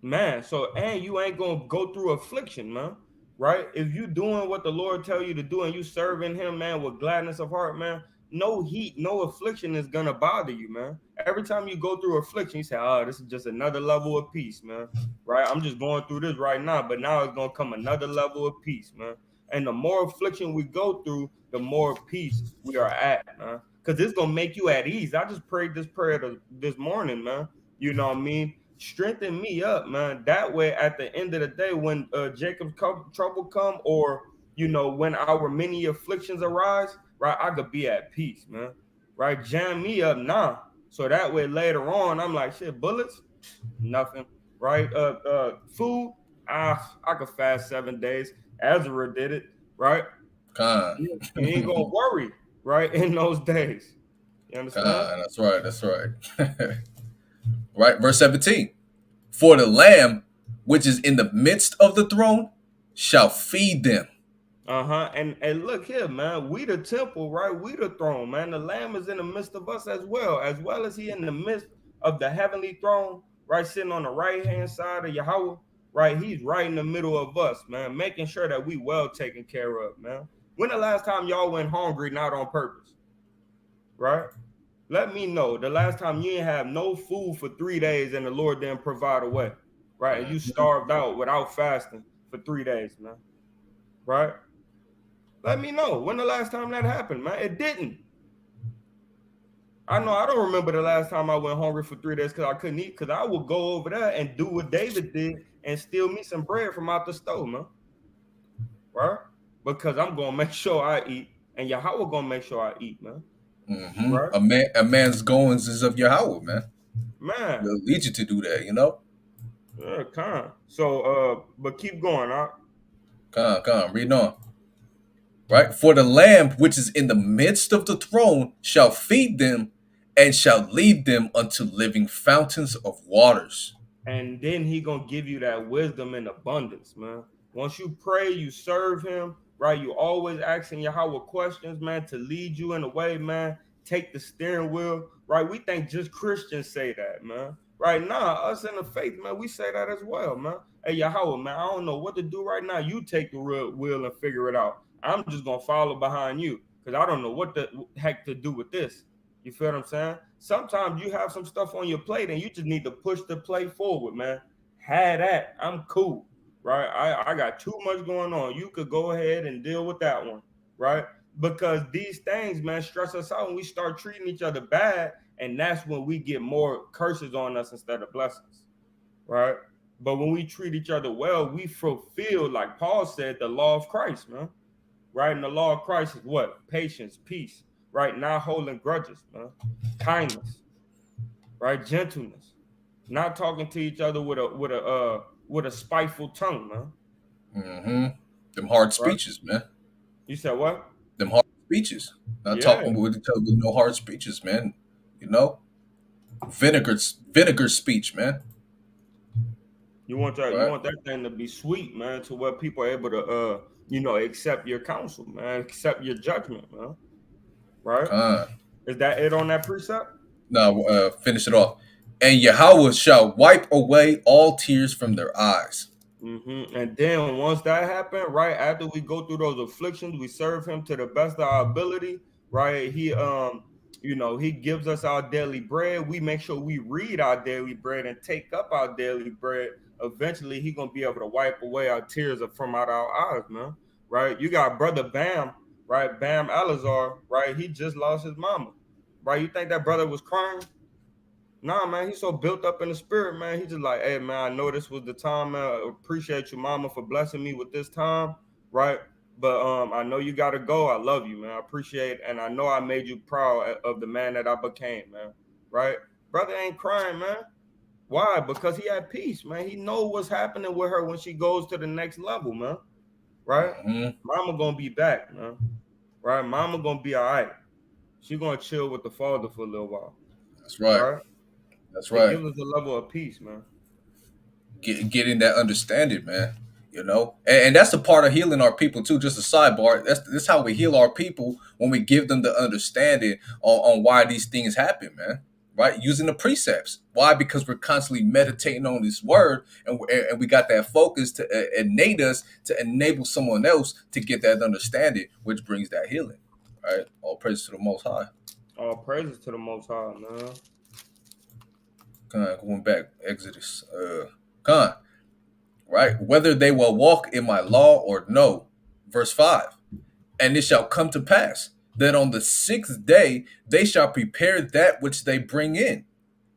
Man, so and you ain't gonna go through affliction, man. Right? If you doing what the Lord tell you to do and you serving him, man, with gladness of heart, man, no heat, no affliction is gonna bother you, man. Every time you go through affliction, you say, oh, this is just another level of peace, man. Right? I'm just going through this right now, but now it's gonna come another level of peace, man. And the more affliction we go through, the more peace we are at, man. Because it's gonna make you at ease. I just prayed this prayer this morning, man. You know what I mean? Strengthen me up, man. That way, at the end of the day, when Jacob's trouble come, or when our many afflictions arise, right, I could be at peace, man. Right, jam me up now, so that way later on, I'm like, shit, bullets, nothing. Right, food, I could fast 7 days. Ezra did it, right? Con, You ain't gonna worry, right, in those days. You understand? That's right. That's right. Right. Verse 17. For the Lamb which is in the midst of the throne shall feed them. Uh-huh. And look here, man. We the temple, right? We the throne, man. The Lamb is in the midst of us as well as he in the midst of the heavenly throne, right? Sitting on the right hand side of Yahweh, right? He's right in the middle of us, man, making sure that we well taken care of, man. When the last time y'all went hungry, not on purpose, right? Let me know the last time you didn't have no food for 3 days and the Lord didn't provide a way, right? And you starved out without fasting for 3 days, man, right? Let me know when the last time that happened, man. It didn't. I know I don't remember the last time I went hungry for 3 days because I couldn't eat. Because I would go over there and do what David did and steal me some bread from out the stove, man. Right? Because I'm gonna make sure I eat, and Yahweh gonna make sure I eat, man. Mm-hmm. Right? A man's goings is of Yahweh, man. Man, He'll lead you to do that, you know? yeah, kind. So, but keep going, huh? Read on. Right? For the Lamb which is in the midst of the throne shall feed them and shall lead them unto living fountains of waters. And then he gonna give you that wisdom in abundance, man. Once you pray, you serve him, right? You always asking Yahweh questions, man, to lead you in a way, man. Take the steering wheel, right? We think just Christians say that, man. Right now, us in the faith, man, we say that as well, man. Hey, Yahweh, man, I don't know what to do right now. You take the real wheel and figure it out. I'm just gonna follow behind you because I don't know what the heck to do with this. You feel what I'm saying? Sometimes you have some stuff on your plate and you just need to push the plate forward, man. Had that. I'm cool. Right? I got too much going on. You could go ahead and deal with that one. Right? Because these things, man, stress us out and we start treating each other bad. And that's when we get more curses on us instead of blessings. Right? But when we treat each other well, we fulfill, like Paul said, the law of Christ, man. Right? And the law of Christ is what? Patience, peace, right? Not holding grudges, man. Kindness, right? Gentleness. Not talking to each other with a spiteful tongue, man. Mm-hmm. Them hard Right? speeches, man. You said what? Them hard speeches. Not Yeah. talking with each other with no hard speeches, man. You know? Vinegar speech, man. You Right? want that thing to be sweet, man, to where people are able to accept your counsel, man, accept your judgment, man. Right? Con. Is that it on that precept? Now, finish it off. And Yahweh shall wipe away all tears from their eyes. And then once that happened, right after we go through those afflictions, we serve Him to the best of our ability, right? He gives us our daily bread. We make sure we read our daily bread and take up our daily bread. Eventually, He gonna be able to wipe away our tears from out our eyes, man. Right? You got brother Bam, right? Bam Alazar, right? He just lost his mama, right? You think that brother was crying? Nah, man, he's so built up in the spirit, man. He just like, hey, man, I know this was the time, man. I appreciate you, mama, for blessing me with this time, right? But I know you gotta go. I love you, man. I appreciate it, and I know I made you proud of the man that I became, man. Right? Brother ain't crying, man. Why? Because he had peace, man. He know what's happening with her when she goes to the next level, man. Right? Mm-hmm. Mama gonna be back, man. Right? Mama gonna be all right. She gonna chill with the father for a little while, That's right. right? That's It right. gives us a level of peace, man. Getting that understanding, man. And that's the part of healing our people too. Just a sidebar. That's how we heal our people when we give them the understanding on why these things happen, man. Right? Using the precepts. Why? Because we're constantly meditating on this word, and we got that focus to innate us to enable someone else to get that understanding, which brings that healing. Right? All praise to the Most High. All praises to the Most High, man. Going back Exodus. Con. Right? Whether they will walk in my law or no. Verse 5. And it shall come to pass that on the sixth day they shall prepare that which they bring in,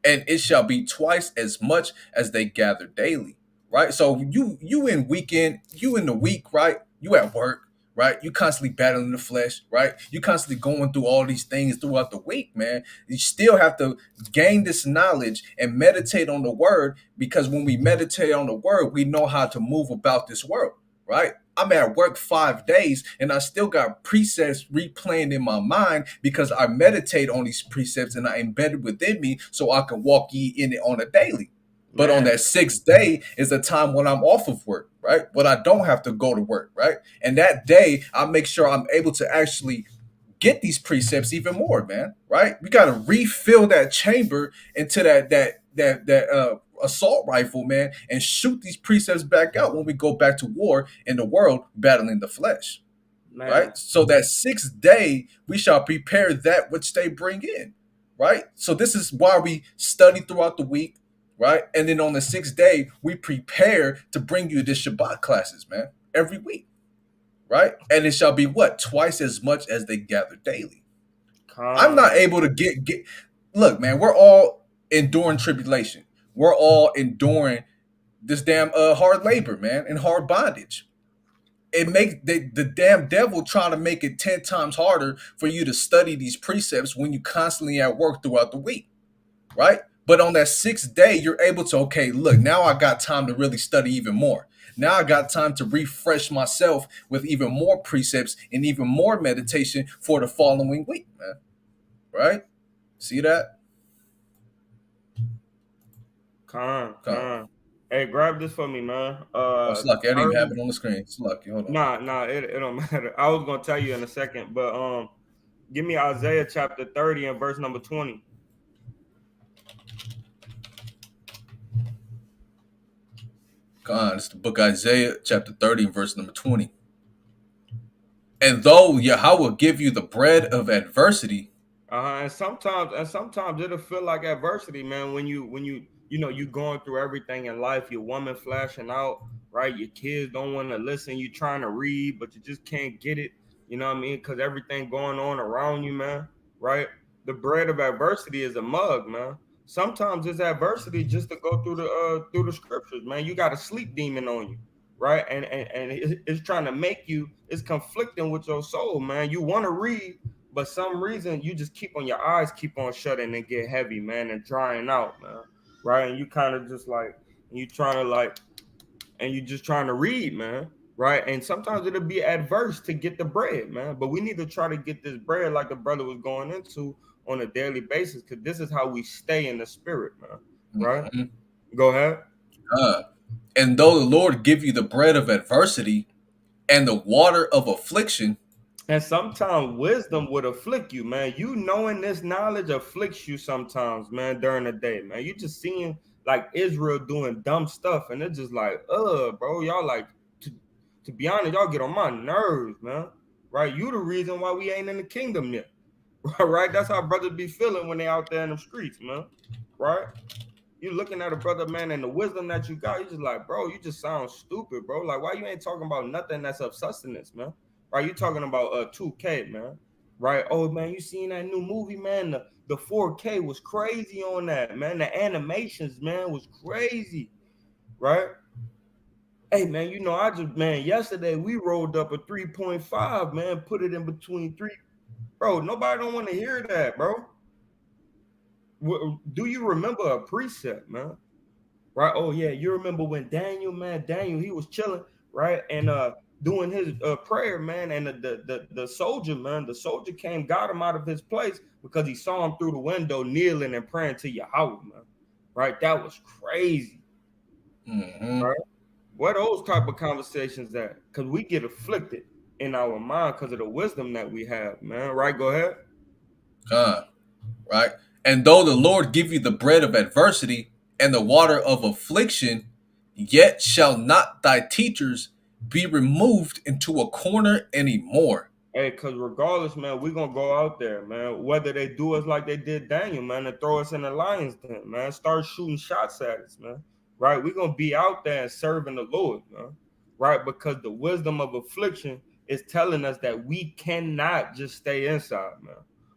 and it shall be twice as much as they gather daily. Right? So you in weekend, you in the week, right? You at work, right? You constantly battling the flesh, right? You constantly going through all these things throughout the week, man. You still have to gain this knowledge and meditate on the word, because when we meditate on the word, we know how to move about this world, right? I'm at work 5 days and I still got precepts replaying in my mind because I meditate on these precepts and I embed it within me so I can walk ye in it on a daily. But on Man, that sixth day is the time when I'm off of work, right? When I don't have to go to work, right? And that day, I make sure I'm able to actually get these precepts even more, man. Right? We got to refill that chamber into that assault rifle, man, and shoot these precepts back out when we go back to war in the world battling the flesh. man, Right? So that sixth day we shall prepare that which they bring in. Right? So this is why we study throughout the week, right? And then on the sixth day, we prepare to bring you the Shabbat classes, man, every week, right? And it shall be what? Twice as much as they gather daily. I'm not con, able to get look, man, we're all enduring tribulation. We're all enduring this damn hard labor, man, and hard bondage. It makes the damn devil try to make it 10 times harder for you to study these precepts when you constantly at work throughout the week, right? But on that sixth day, you're able to, okay, look, now I got time to really study even more. Now I got time to refresh myself with even more precepts and even more meditation for the following week, man. Right? See that? Come. con. Hey, grab this for me, man. Oh, it's The lucky. I didn't even have first, it on the screen. It's lucky. Hold on. nah, it don't matter. I was gonna tell you in a second, but give me Isaiah chapter 30 and verse number 20. Come on. It's the book of Isaiah, chapter 30, and verse number 20. And though Yahweh give you the bread of adversity, And sometimes it'll feel like adversity, man. When you going through everything in life, your woman flashing out, right? Your kids don't want to listen. You trying to read, but you just can't get it. You know what I mean? Because everything going on around you, man. Right? The bread of adversity is a mug, man. Sometimes it's adversity just to go through the scriptures, man. You got a sleep demon on you, right? And it's trying to make you. It's conflicting with your soul, man. You want to read, but some reason you just keep on your eyes keep on shutting and get heavy, man, and drying out, man. Right? And you kind of just like you trying to like and you just trying to read, man. Right? And sometimes it'll be adverse to get the bread, man. But we need to try to get this bread like the brother was going into on a daily basis, because this is how we stay in the spirit, man. Right? mhm, Go ahead. uh, and though the Lord give you the bread of adversity and the water of affliction, And sometimes wisdom would afflict you, man. You knowing this knowledge afflicts you sometimes, man, during the day, man. You just seeing like Israel doing dumb stuff, and it's just like, bro, y'all like to, to be honest, y'all get on my nerves, man. Right? You the reason why we ain't in the kingdom yet. Right? That's how brothers be feeling when they out there in the streets, man. Right? You looking at a brother, man, and the wisdom that you got, you just like, bro, you just sound stupid, bro. Like, why you ain't talking about nothing that's of sustenance, man? Right? You talking about 2K, man. Right? Oh man, you seen that new movie, man? The 4K was crazy on that, man. The animations, man, was crazy. Right? Hey man, you know, I just man, yesterday we rolled up a 3.5, man, put it in between three. Bro, nobody don't want to hear that, bro. Do you remember a precept, man? Right? Oh yeah, you remember when Daniel, man, Daniel, he was chilling, right, and doing his prayer, man, and the soldier, man, the soldier came, got him out of his place because he saw him through the window kneeling and praying to Yahweh, man. Right? That was crazy, Mm-hmm. right? What those type of conversations at? Because we get afflicted in our mind because of the wisdom that we have, man. Right? Go ahead. Right? And though the Lord give you the bread of adversity and the water of affliction, yet shall not thy teachers be removed into a corner anymore. Hey, cause regardless, man, we gonna go out there, man. Whether they do us like they did Daniel, man, and throw us in the lion's den, man. Start shooting shots at us, man. Right? We gonna be out there and serving the Lord, man. Right? Because the wisdom of affliction is telling us that we cannot just stay inside, man.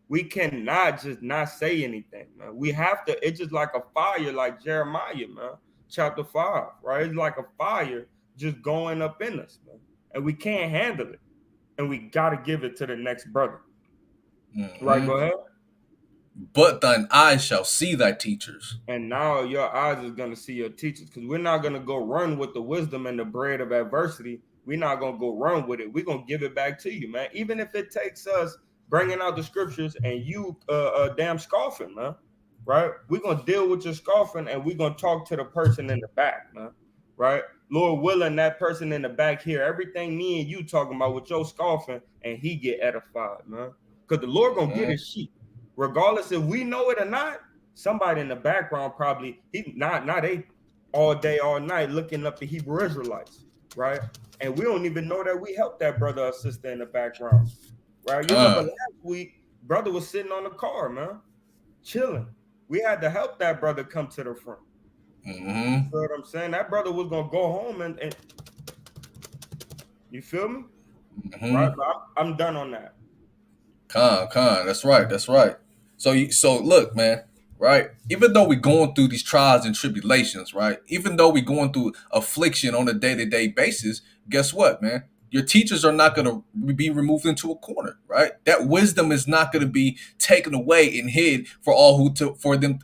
We cannot just not say anything, man. We have to. It's just like a fire, like Jeremiah, man, chapter 5, right? It's like a fire just going up in us, man, and we can't handle it, and we got to give it to the next brother. Right, Mm-hmm. go ahead. But thine eyes shall see thy teachers. And now your eyes is going to see your teachers, because we're not going to go run with the wisdom and the bread of adversity. We're not going to go run with it. We're going to give it back to you, man. Even if it takes us bringing out the scriptures and you damn scoffing, man. Right? We're going to deal with your scoffing, and we're going to talk to the person in the back, man. Right? Lord willing, that person in the back hear everything me and you talking about with your scoffing, and he get edified, man. Because the Lord going to get Mm-hmm. his sheep. Regardless if we know it or not, somebody in the background probably he not they all day all night looking up the Hebrew Israelites, right? And we don't even know that we helped that brother or sister in the background, right? You remember Con. last week, brother was sitting on the car, man, chilling. We had to help that brother come to the front. You Mm-hmm. feel what I'm saying? That brother was gonna go home and you feel me, right? Mm-hmm. But I'm done on that. Con. That's right. That's right. So look, man. Right. Even though we're going through these trials and tribulations, right? Even though we're going through affliction on a day-to-day basis, guess what, man? Your teachers are not going to be removed into a corner, right? That wisdom is not going to be taken away and hid for all who to for them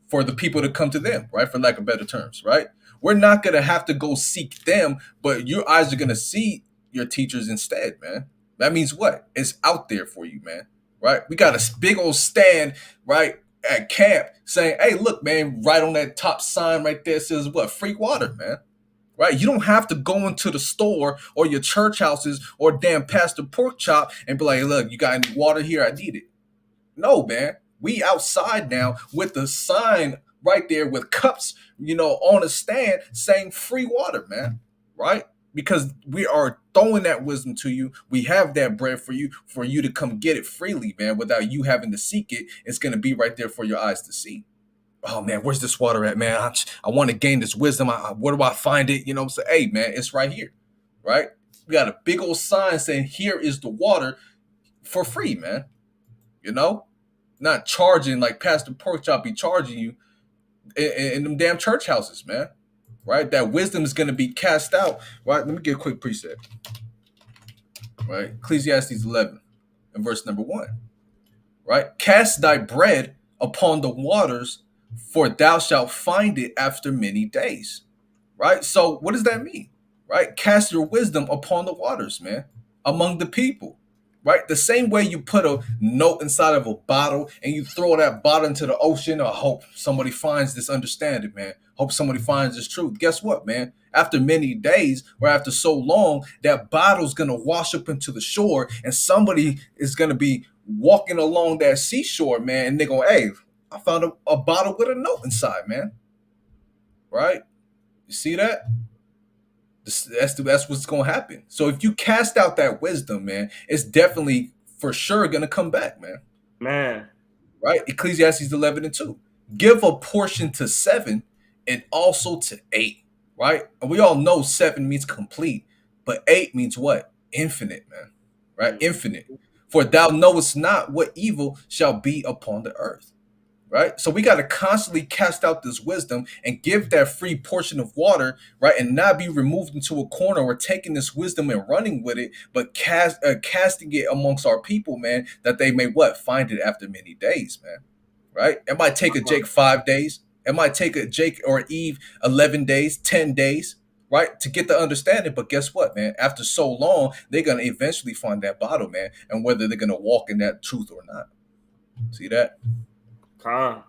for the people to come to them, right? For lack of better terms, right? We're not going to have to go seek them, but your eyes are going to see your teachers instead, man. That means what? It's out there for you, man. Right? We got a big old stand, right, at camp saying, hey, look, man, right on that top sign right there says what? Free water, man. Right? You don't have to go into the store or your church houses or damn Pastor Pork Chop and be like, look, you got any water here? I need it. No, man. We outside now with the sign right there with cups, on a stand saying free water, man. Right? Because we are throwing that wisdom to you. We have that bread for you to come get it freely, man, without you having to seek it. It's going to be right there for your eyes to see. Oh man, where's this water at, man? I want to gain this wisdom. Where do I find it? You know what I'm saying? Hey, man, it's right here. Right? We got a big old sign saying here is the water for free, man. You know? Not charging like Pastor Porkchop be charging you in them damn church houses, man. Right? That wisdom is going to be cast out. Right? Let me get a quick precept. Right? Ecclesiastes 11 and verse number 1. Right? Cast thy bread upon the waters, for thou shalt find it after many days. Right? So what does that mean? Right? Cast your wisdom upon the waters, man, among the people. right? The same way you put a note inside of a bottle and you throw that bottle into the ocean. I hope somebody finds this understanding, man. Hope somebody finds this truth. Guess what, man? After many days or after so long, that bottle's gonna wash up into the shore, and somebody is gonna be walking along that seashore, man, and they're going, hey, I found a bottle with a note inside, man. Right? You see that? That's what's gonna happen. So if you cast out that wisdom, man, it's definitely for sure gonna come back, man. Man, Right? Ecclesiastes 11:2. Give a portion to seven and also to eight. Right? And we all know seven means complete, but eight means what? Infinite, man. Right? mm, Infinite. For thou knowest not what evil shall be upon the earth. Right? So we got to constantly cast out this wisdom and give that free portion of water, right? And not be removed into a corner or taking this wisdom and running with it, but casting it amongst our people, man, that they may what? Find it after many days, man. Right? It might take a Jake 5 days. It might take a Jake or Eve 11 days, 10 days, right? To get the understanding. But guess what, man? After so long, they're going to eventually find that bottle, man. And whether they're going to walk in that truth or not. See that? con.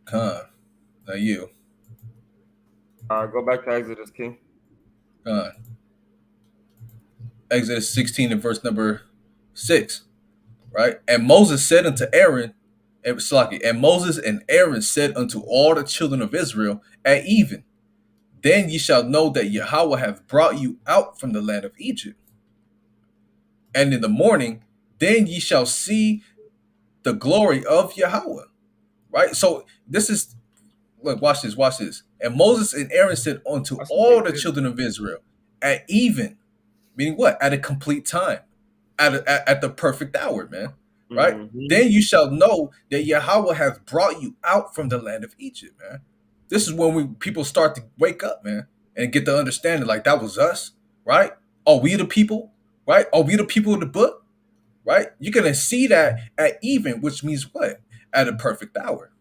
Con. Now you. All right, go back to Exodus, King. Con. Exodus 16 and verse number 6. Right? And Moses said unto Aaron, and Moses and Aaron said unto all the children of Israel at even, then ye shall know that Yahweh hath brought you out from the land of Egypt. And in the morning, then ye shall see the glory of Yahweh. Right? So this is, look, watch this, watch this. And Moses and Aaron said unto That's some all big the business. children of Israel at even, meaning what? At a complete time, at the perfect hour, man. Right? Mm-hmm. Then you shall know that Yahweh hath brought you out from the land of Egypt, man. This is when people start to wake up, man, and get the understanding like that was us, right? Are we the people, right? Are we the people of the book, right? You're gonna see that at even, which means what? At a perfect hour,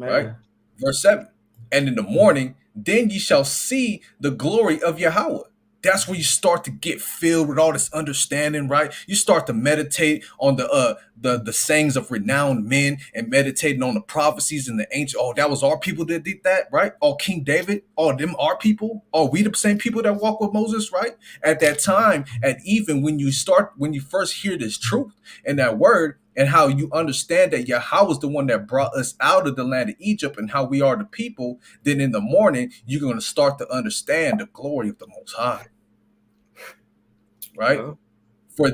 right? Man, Verse 7. And in the morning, then ye shall see the glory of Yahweh. That's where you start to get filled with all this understanding, right? You start to meditate on the sayings of renowned men and meditating on the prophecies and the ancient. Oh, that was our people that did that, right? Oh, King David. Oh, them our people. Oh, we the same people that walk with Moses, right? At that time, at even when you first hear this truth and that word, and how you understand that Yahweh is the one that brought us out of the land of Egypt and how we are the people, then in the morning, you're going to start to understand the glory of the Most High, right? yeah. For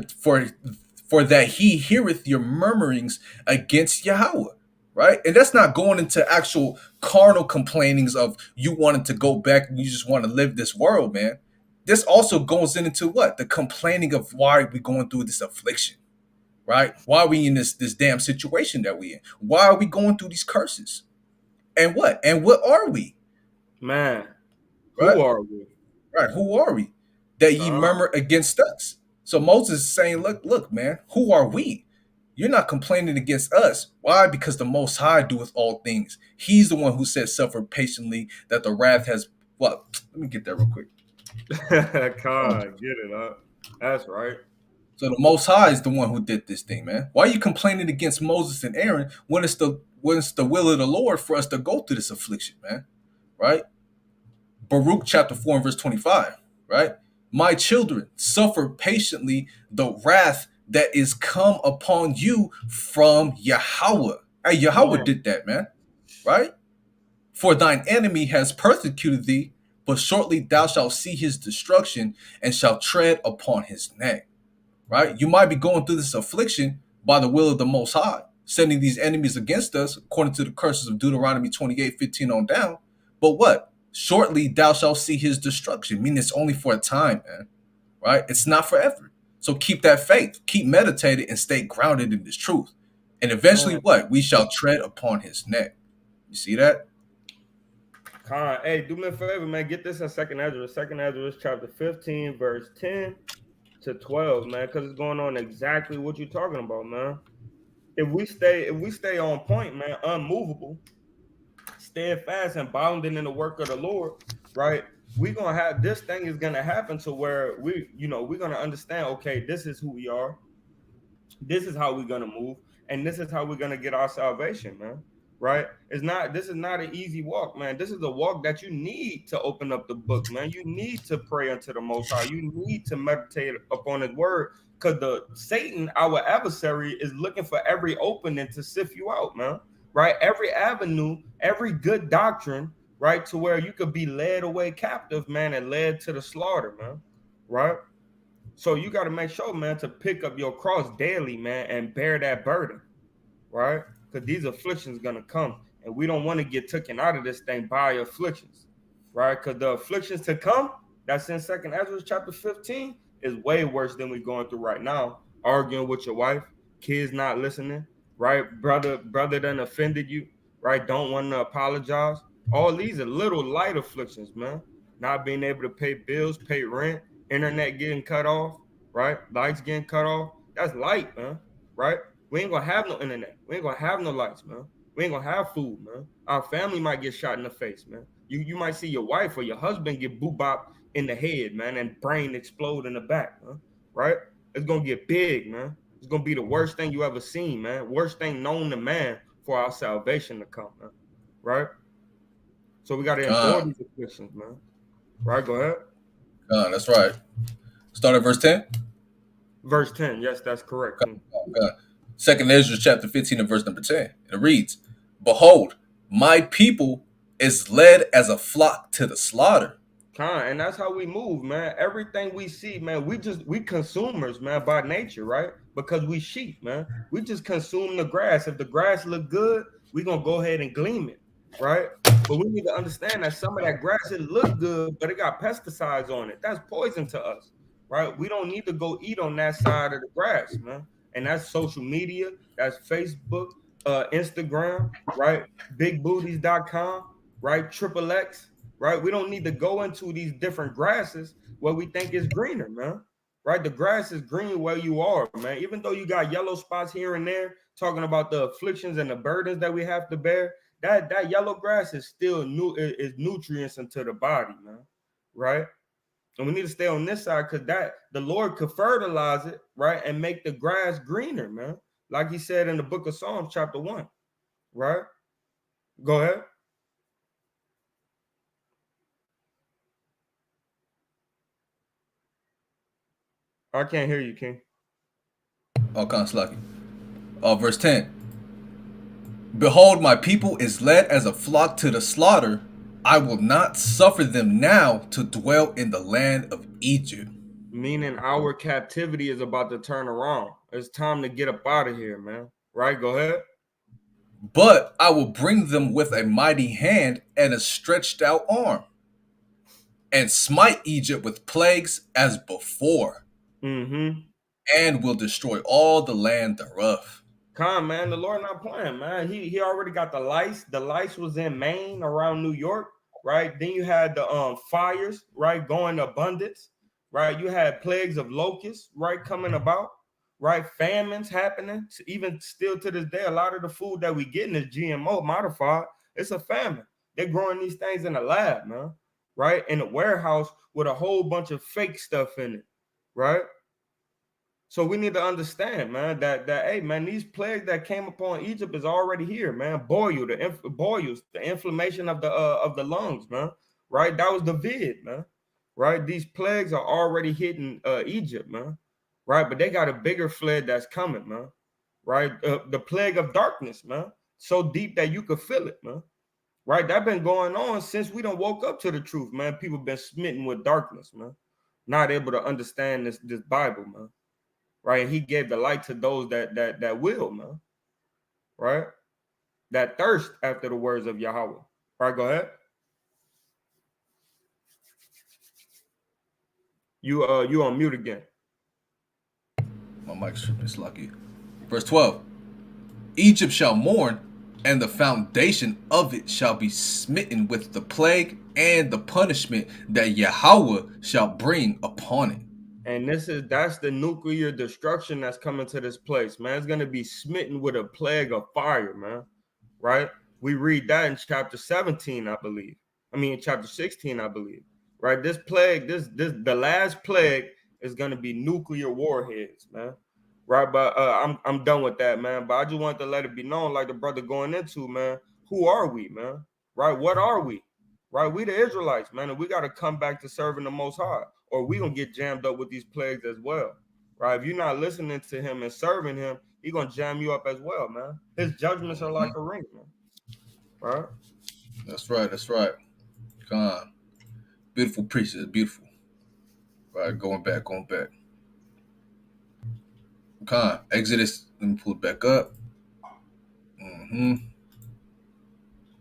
for that he heareth your murmurings against Yahweh, right? And that's not going into actual carnal complainings of you wanting to go back and you just want to live this world, man. This also goes into what? The complaining of why we going through this affliction, right? Why are we in this damn situation that we in? Why are we going through these curses? And what? And what are we? Man, Right? who are we? Right. Who are we? That ye Con. murmur against us. So Moses is saying, look, man, who are we? You're not complaining against us. Why? Because the Most High doeth all things. He's the one who said, suffer patiently, that the wrath has what? Let me get that real quick. Con, get it up. That's right. So the Most High is the one who did this thing, man. Why are you complaining against Moses and Aaron when it's the will of the Lord for us to go through this affliction, man? Right? Baruch chapter 4 and verse 25, right? My children, suffer patiently the wrath that is come upon you from Yahweh. Hey, Yahweh Man, did that, man. Right? For thine enemy has persecuted thee, but shortly thou shalt see his destruction and shalt tread upon his neck. Right? You might be going through this affliction by the will of the Most High, sending these enemies against us, according to the curses of Deuteronomy 28:15 on down. But what? Shortly thou shalt see his destruction. Meaning it's only for a time, man. Right? It's not forever. So keep that faith, keep meditating, and stay grounded in this truth. And eventually, man. what? We shall tread upon his neck. You see that? Con, hey, do me a favor, man. Get this in Second Ezra. Second Ezra chapter 15, verse 10 to 12, man, because it's going on exactly what you're talking about, man. If we stay on point, man, unmovable, steadfast and bounding in the work of the Lord, right? we're gonna have this thing is gonna happen to where we're gonna understand, okay, this is who we are, this is how we're gonna move, and this is how we're gonna get our salvation, man. Right? This is not an easy walk, man. This is a walk that you need to open up the book, man. You need to pray unto the Most High. You need to meditate upon His word, because the Satan, our adversary, is looking for every opening to sift you out, man. Right? Every avenue, every good doctrine, right, to where you could be led away captive, man, and led to the slaughter, man. Right? So you got to make sure, man, to pick up your cross daily, man, and bear that burden, right? Because these afflictions gonna come, and we don't want to get taken out of this thing by afflictions, right? Because the afflictions to come, that's in Second Ezra chapter 15, is way worse than we're going through right now. Arguing with your wife, kids not listening, right? Brother done offended you, right? Don't want to apologize. All these are little light afflictions, man. Not being able to pay bills, pay rent, internet getting cut off, right? Lights getting cut off. That's light, man, right? We ain't gonna have no internet. We ain't gonna have no lights, man. We ain't gonna have food, man. Our family might get shot in the face, man. You might see your wife or your husband get boop-bop in the head, man, and brain explode in the back, man. Right? It's gonna get big, man. It's gonna be the worst thing you ever seen, man. Worst thing known to man for our salvation to come, man. Right? So we gotta endure these afflictions, man. Right? Go ahead. That's right. Start at verse 10. Verse 10. Yes, that's correct. Second Ezra chapter 15 and verse number 10. It reads, Behold, my people is led as a flock to the slaughter. And that's how we move, man. Everything we see, man, we consumers, man, by nature, right? Because we sheep, man. We just consume the grass. If the grass look good, we gonna go ahead and glean it, right? But we need to understand that some of that grass, it look good, but it got pesticides on it. That's poison to us, right? We don't need to go eat on that side of the grass, man. And that's social media, that's Facebook, Instagram, right? Bigbooties.com, right? Triple X, right? We don't need to go into these different grasses where we think is greener, man. Right? The grass is green where you are, man. Even though you got yellow spots here and there, talking about the afflictions and the burdens that we have to bear, that yellow grass is still is nutrients into the body, man. Right? And we need to stay on this side, because that the Lord could fertilize it, right, and make the grass greener, man. Like He said in the book of Psalms, chapter 1. Right? Go ahead. I can't hear you, King. Oh, kind of lucky. Verse 10. Behold, my people is led as a flock to the slaughter. I will not suffer them now to dwell in the land of Egypt. Meaning our captivity is about to turn around. It's time to get up out of here, man. Right? Go ahead. But I will bring them with a mighty hand and a stretched out arm, and smite Egypt with plagues as before, Mm-hmm. and will destroy all the land thereof. Man, the Lord not playing, man. He already got the lice. The lice was in Maine around New York, right? Then you had the fires, right, going abundance, right? You had plagues of locusts, right, coming about, right? Famines happening. Even still to this day, a lot of the food that we getting is GMO modified. It's a famine. They're growing these things in a lab, man, right? In a warehouse with a whole bunch of fake stuff in it, right? So we need to understand, man, that hey, man, these plagues that came upon Egypt is already here, man. Boils, the inflammation of the lungs, man. Right, that was the vid, man. Right, these plagues are already hitting Egypt, man. Right, but they got a bigger flood that's coming, man. Right, the plague of darkness, man. So deep that you could feel it, man. Right, that been going on since we don't woke up to the truth, man. People been smitten with darkness, man. Not able to understand this Bible, man. Right? He gave the light to those that will, man. Right? That thirst after the words of Yahweh. Right, go ahead. You on mute again. My mic's is lucky. Verse 12. Egypt shall mourn, and the foundation of it shall be smitten with the plague and the punishment that Yahweh shall bring upon it. And that's the nuclear destruction that's coming to this place, man. It's gonna be smitten with a plague of fire, man. Right? We read that in chapter 17, I believe. I mean, in chapter 16, I believe. right? This plague, this the last plague is gonna be nuclear warheads, man. Right, but I'm done with that, man. But I just want to let it be known, like the brother going into, man, who are we, man? Right, what are we? Right, we the Israelites, man, and we got to come back to serving the Most High, or we gonna get jammed up with these plagues as well. Right, if you're not listening to him and serving him, he gonna jam you up as well, man. His judgments are like Mhm. a ring, man. Right. That's right. That's right. Con. Beautiful preachers. Beautiful. Right. Going back. Going back. Con. Exodus. Let me pull it back up.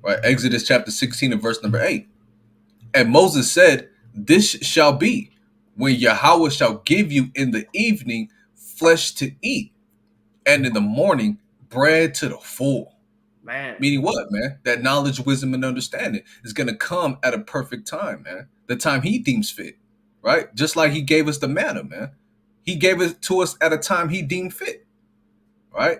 Right. Exodus chapter 16 and verse number 8. And Moses said, "This shall be when Yahweh shall give you in the evening flesh to eat, and in the morning bread to the full." Man. Meaning what, man? That knowledge, wisdom, and understanding is going to come at a perfect time, man. The time he deems fit, right? Just like he gave us the manna, man. He gave it to us at a time he deemed fit, right?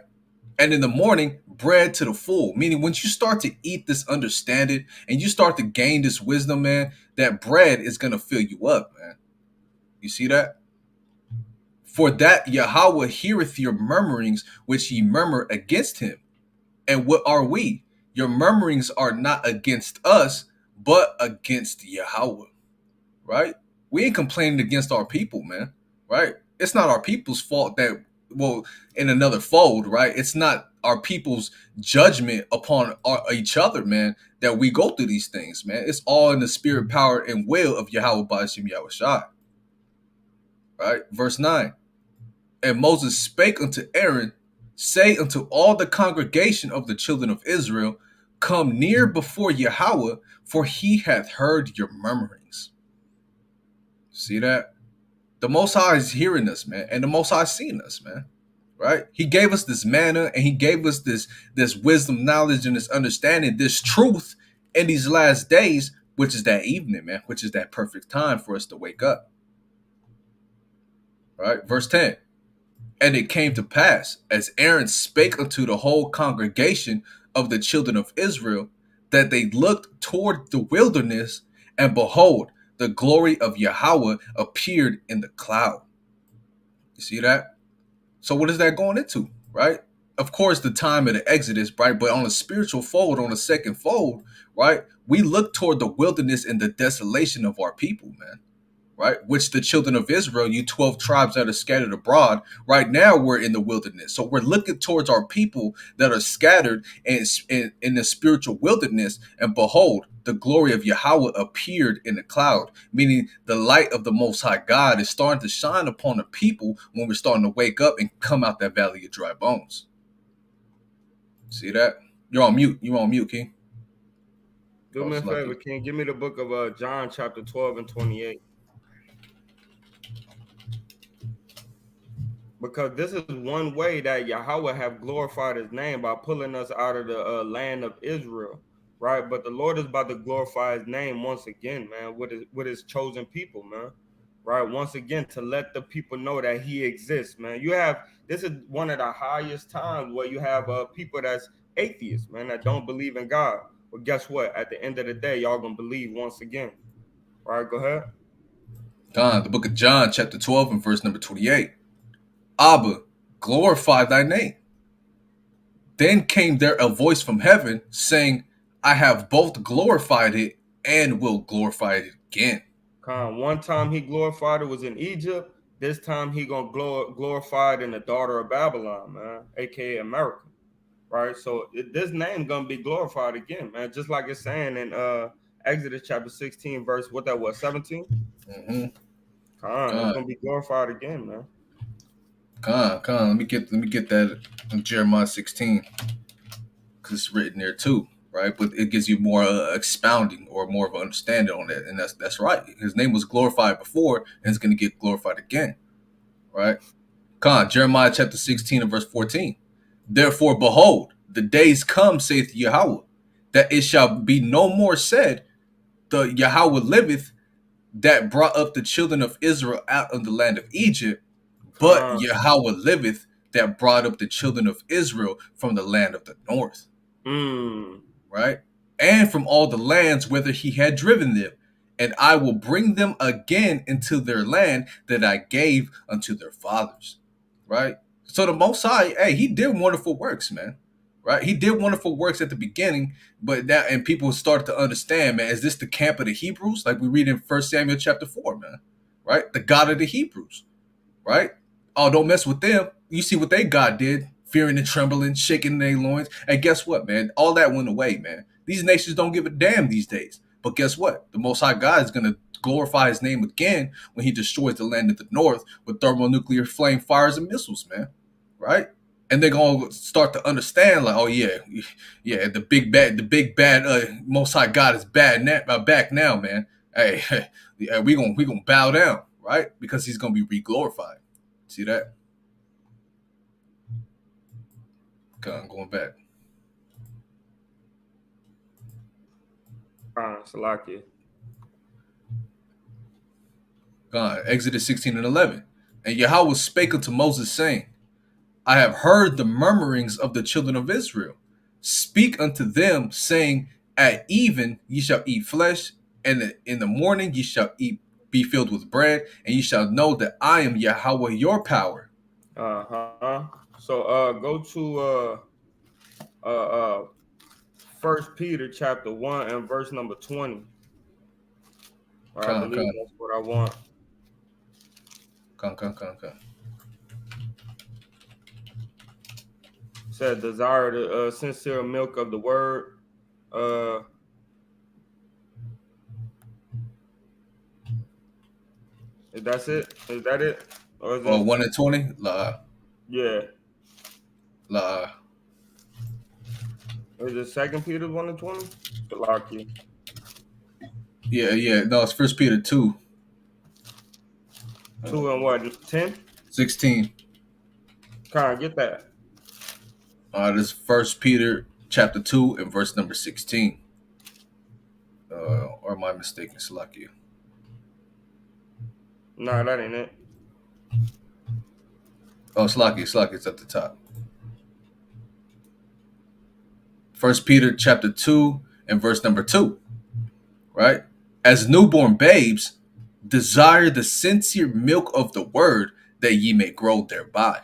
And in the morning, bread to the full. Meaning once you start to eat this understanding and you start to gain this wisdom, man, that bread is going to fill you up, man. You see that? For that Yahweh heareth your murmurings, which ye murmur against him. And what are we? Your murmurings are not against us, but against Yahweh, right? We ain't complaining against our people, man, right? It's not our people's fault that, well, in another fold, right? It's not our people's judgment upon each other, man, that we go through these things, man. It's all in the spirit, power, and will of Yahweh Ba'ashim Yahweh Shai, right? Verse 9. And Moses spake unto Aaron, say unto all the congregation of the children of Israel, come near before Yahweh, for he hath heard your murmurings. See that? The Most High is hearing us, man, and the Most High is seeing us, man. Right? He gave us this manna, and he gave us this wisdom, knowledge, and this understanding, this truth in these last days, which is that evening, man, which is that perfect time for us to wake up. Right? Verse 10. And it came to pass, as Aaron spake unto the whole congregation of the children of Israel, that they looked toward the wilderness, and behold, the glory of Yahweh appeared in the cloud. You see that? So what is that going into, right? Of course, the time of the Exodus, right? But on a spiritual fold, on a second fold, right? We look toward the wilderness and the desolation of our people, man, right? Which the children of Israel, you 12 tribes that are scattered abroad, right now we're in the wilderness. So we're looking towards our people that are scattered in the spiritual wilderness. And behold, the glory of Yahweh appeared in the cloud, meaning the light of the Most High God is starting to shine upon the people when we're starting to wake up and come out that valley of dry bones. See that? You're on mute. You're on mute, King. Do Oh, me a it's favor, lucky. King. Give me the book of John, chapter 12 and 28. Because this is one way that Yahweh have glorified his name by pulling us out of the land of Israel, right? But the Lord is about to glorify his name once again, man, with his chosen people, man, right? Once again, to let the people know that he exists, man. This is one of the highest times where you have people that's atheists, man, that don't believe in God. But guess what? At the end of the day, y'all gonna believe once again. All right, go ahead. God, the book of John, chapter 12, and verse number 28. Abba, glorify thy name. Then came there a voice from heaven saying, I have both glorified it and will glorify it again. One time he glorified it was in Egypt. This time he gonna glorify it in the daughter of Babylon, man, aka America, right? So this name gonna be glorified again, man. Just like it's saying in Exodus chapter 16, verse what that was 17. Mm-hmm. It's God, gonna be glorified again, man. God. Let me get that in Jeremiah 16 because it's written there too, right? But it gives you more expounding or more of an understanding on that, and that's right. His name was glorified before, and it's going to get glorified again, right? Jeremiah chapter 16 and verse 14. Therefore, behold, the days come, saith Yahweh, that it shall be no more said, the Yahweh liveth, that brought up the children of Israel out of the land of Egypt, but Con, Yahweh liveth, that brought up the children of Israel from the land of the north, mm, right? And from all the lands whither he had driven them, and I will bring them again into their land that I gave unto their fathers. Right? So the Most High, hey, he did wonderful works, man. Right? He did wonderful works at the beginning, but now and people start to understand, man, is this the camp of the Hebrews? Like we read in First Samuel chapter 4, man. Right? The God of the Hebrews, right? Oh, don't mess with them. You see what they God did, fearing and trembling, shaking their loins. And guess what, man? All that went away, man. These nations don't give a damn these days. But guess what? The Most High God is going to glorify his name again when he destroys the land of the north with thermonuclear flame fires and missiles, man. Right? And they're gonna start to understand, like, oh yeah, yeah, the big bad Most High God is back now, man. Hey, yeah, we gonna bow down, right? Because he's gonna be re-glorified. See that? Going back. Salaki. Exodus 16 and 11. And Yahweh spake unto Moses, saying, I have heard the murmurings of the children of Israel. Speak unto them, saying, at even ye shall eat flesh, and in the morning ye shall be filled with bread, and ye shall know that I am Yahweh your power. Uh-huh. So go to uh uh First Peter chapter 1 and verse number 20. I Con, believe con, that's what I want. con. Said desire the sincere milk of the word. Uh that's it? Is that it? Or is Or it 1 and 20? yeah. La. Is it Second Peter 1 and 20? Salaki. Yeah. No, it's First Peter 2, 2 and what? 10? 16. Kind of get that. This First Peter chapter 2 and verse number 16. Or am I mistaken, Salakia? Nah, that ain't it. Oh, Salakia, it's at the top. First Peter chapter 2 and verse number 2, right? As newborn babes, desire the sincere milk of the word that ye may grow thereby.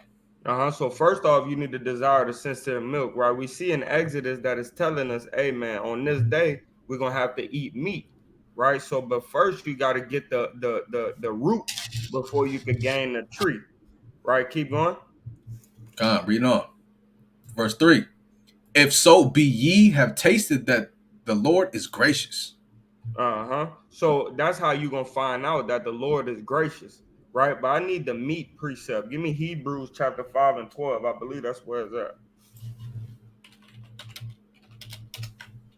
So first off, you need to desire the sincere milk, right? We see in Exodus that it's telling us, hey man, on this day we're gonna have to eat meat, right? So, but first you got to get the root before you could gain the tree, right? Keep going. Come on, read on. Verse 3. If so be ye have tasted that the Lord is gracious. So that's how you gonna find out that the Lord is gracious, right? But I need the meat precept. Give me Hebrews chapter 5 and 12. I believe that's where it's at.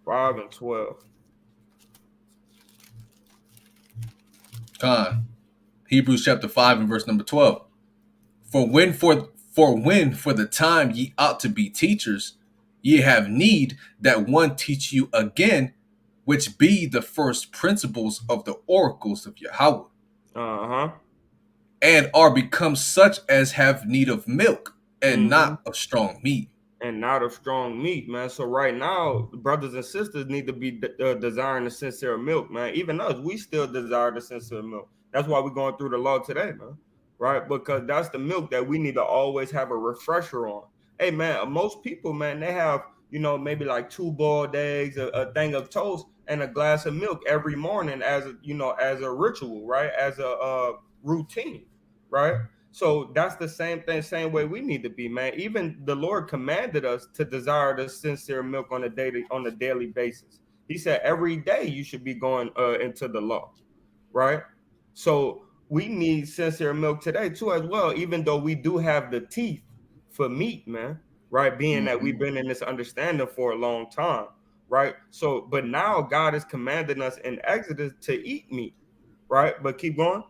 5 and 12. Come on. Hebrews chapter 5 and verse number 12. For when for the time ye ought to be teachers, ye have need that one teach you again, which be the first principles of the oracles of Yahweh, Uh-huh. and are become such as have need of milk, and Mm-hmm. not of strong meat. And not of strong meat, man. So right now, brothers and sisters need to be desiring the sincere milk, man. Even us, we still desire the sincere milk. That's why we're going through the law today, man. Right? Because that's the milk that we need to always have a refresher on. Hey, man, most people, man, they have, maybe like two boiled eggs, a thing of toast, and a glass of milk every morning as as a ritual, right? As a routine, right? So that's the same thing, same way we need to be, man. Even the Lord commanded us to desire the sincere milk on a daily basis. He said every day you should be going into the law, right? So we need sincere milk today too, as well. Even though we do have the teeth for meat, man, right? Being that we've Mm-hmm. been in this understanding for a long time, right? So, but now God is commanding us in Exodus to eat meat, right? But keep going.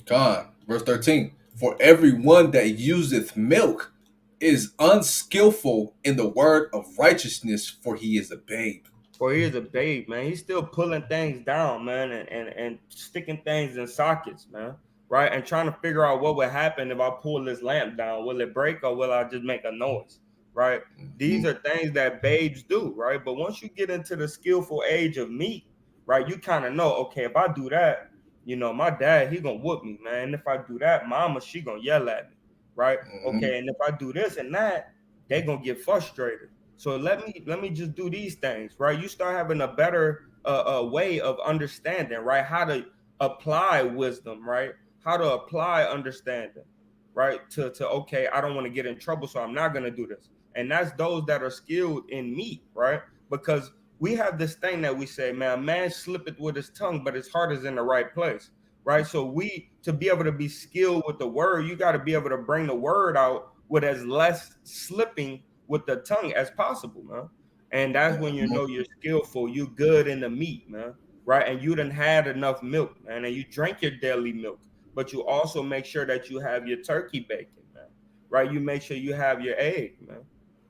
God, verse 13. For everyone that useth milk is unskillful in the word of righteousness, for he is a babe. Or he is a babe, man. He's still pulling things down, man, and sticking things in sockets, man. Right? And trying to figure out what would happen if I pull this lamp down. Will it break or will I just make a noise? Right? These Mm-hmm. are things that babes do, right? But once you get into the skillful age of meat, right? You kind of know, okay, if I do that, my dad, he gonna whoop me, man. And if I do that, mama, she gonna yell at me, right? Mm-hmm. Okay, and if I do this and that, they gonna get frustrated. So let me just do these things, right? You start having a better way of understanding, right? How to apply wisdom, right? How to apply understanding, right? To okay, I don't want to get in trouble, so I'm not gonna do this. And that's those that are skilled in meat, right? Because we have this thing that we say, man slippeth with his tongue, but his heart is in the right place, right? So we, to be able to be skilled with the word, you got to be able to bring the word out with as less slipping with the tongue as possible, man. And that's when you know you're skillful, you good in the meat, man, right? And you done had enough milk, man, and you drink your daily milk, but you also make sure that you have your turkey bacon, man, right? You make sure you have your egg, man,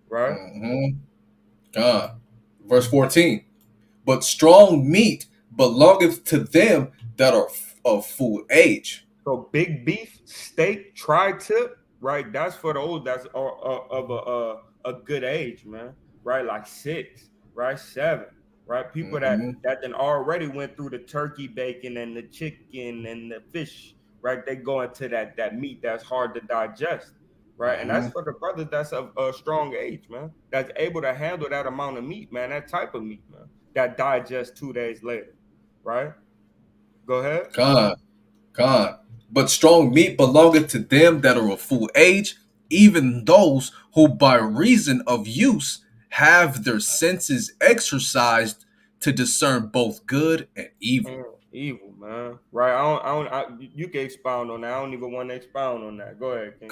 right? Mm-hmm. Verse 14. But strong meat belongeth to them that are of full age. So big beef, steak, tri-tip, right? That's for those that's of a good age, man. Right, like 6, right, 7, right. People that Mm-hmm. then already went through the turkey bacon and the chicken and the fish, right? They go into that meat that's hard to digest, right? And that's Mm-hmm. for the brothers that's of a strong age, man. That's able to handle that amount of meat, man. That type of meat, man. That digests 2 days later, right? Go ahead. God, God. But strong meat belongeth to them that are of full age, even those who by reason of use have their senses exercised to discern both good and evil. Evil, man. Right. You can expound on that. I don't even want to expound on that. Go ahead, King.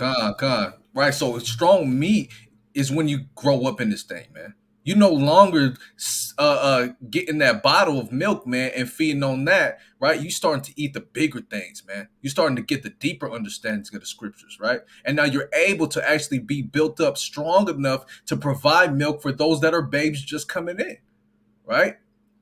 Right. So strong meat is when you grow up in this thing, man. You no longer getting that bottle of milk, man, and feeding on that, right? You starting to eat the bigger things, man. You starting to get the deeper understandings of the scriptures, right? And now you're able to actually be built up strong enough to provide milk for those that are babes just coming in, right?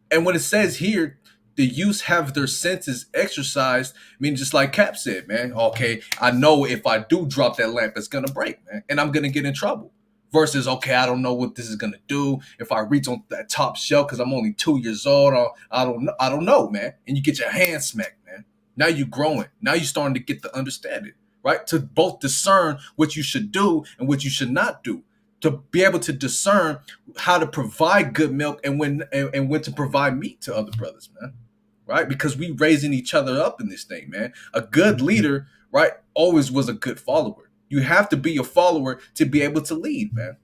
And when it says here, the youths have their senses exercised, I mean, just like Cap said, man, okay, I know if I do drop that lamp, it's gonna break, man, and I'm gonna get in trouble. Versus, okay, I don't know what this is gonna do if I reach on that top shelf because I'm only 2 years old. Or I don't know, man. And you get your hand smacked, man. Now you're growing. Now you're starting to get the understanding, right? To both discern what you should do and what you should not do. To be able to discern how to provide good milk and when to provide meat to other brothers, man. Right? Because we raising each other up in this thing, man. A good leader, right, always was a good follower. You have to be a follower to be able to lead, man.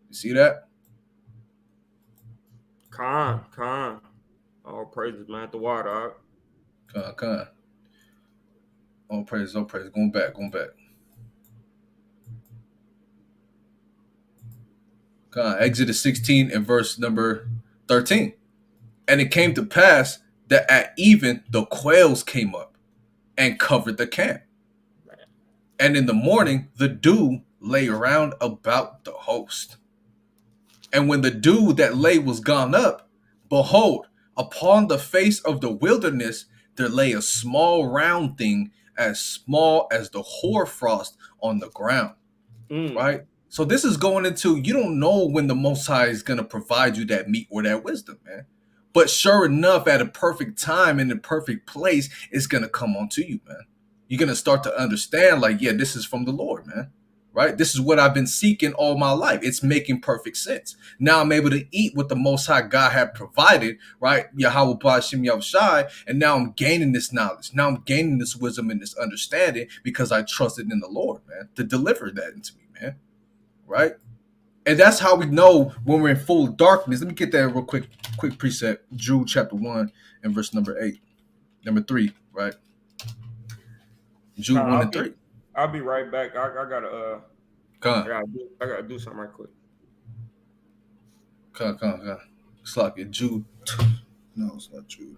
You see that? Khan. All praises, man. The water. Come on. Oh praise, oh praise. Going back, going back. Come on. Exodus 16 and verse number 13. And it came to pass that at even the quails came up and covered the camp. And in the morning, the dew lay around about the host. And when the dew that lay was gone up, behold, upon the face of the wilderness there lay a small round thing as small as the hoarfrost on the ground. Mm. Right? So this is going into you don't know when the Most High is going to provide you that meat or that wisdom, man. But sure enough, at a perfect time in the perfect place, it's going to come onto you, man. You're going to start to understand, like, yeah, this is from the Lord, man. Right? This is what I've been seeking all my life. It's making perfect sense. Now I'm able to eat what the Most High God had provided, right? Yahweh Ba'ashim Yahushai, and now I'm gaining this knowledge. Now I'm gaining this wisdom and this understanding because I trusted in the Lord, man, to deliver that into me, man. Right? And that's how we know when we're in full darkness. Let me get that real quick precept. Jude chapter 1 and verse number 8. Number 3, right? Jude Khan, 1 and 3. I'll be right back. Come I gotta do something right quick. on. It's like it. Jude. No, it's not Jude.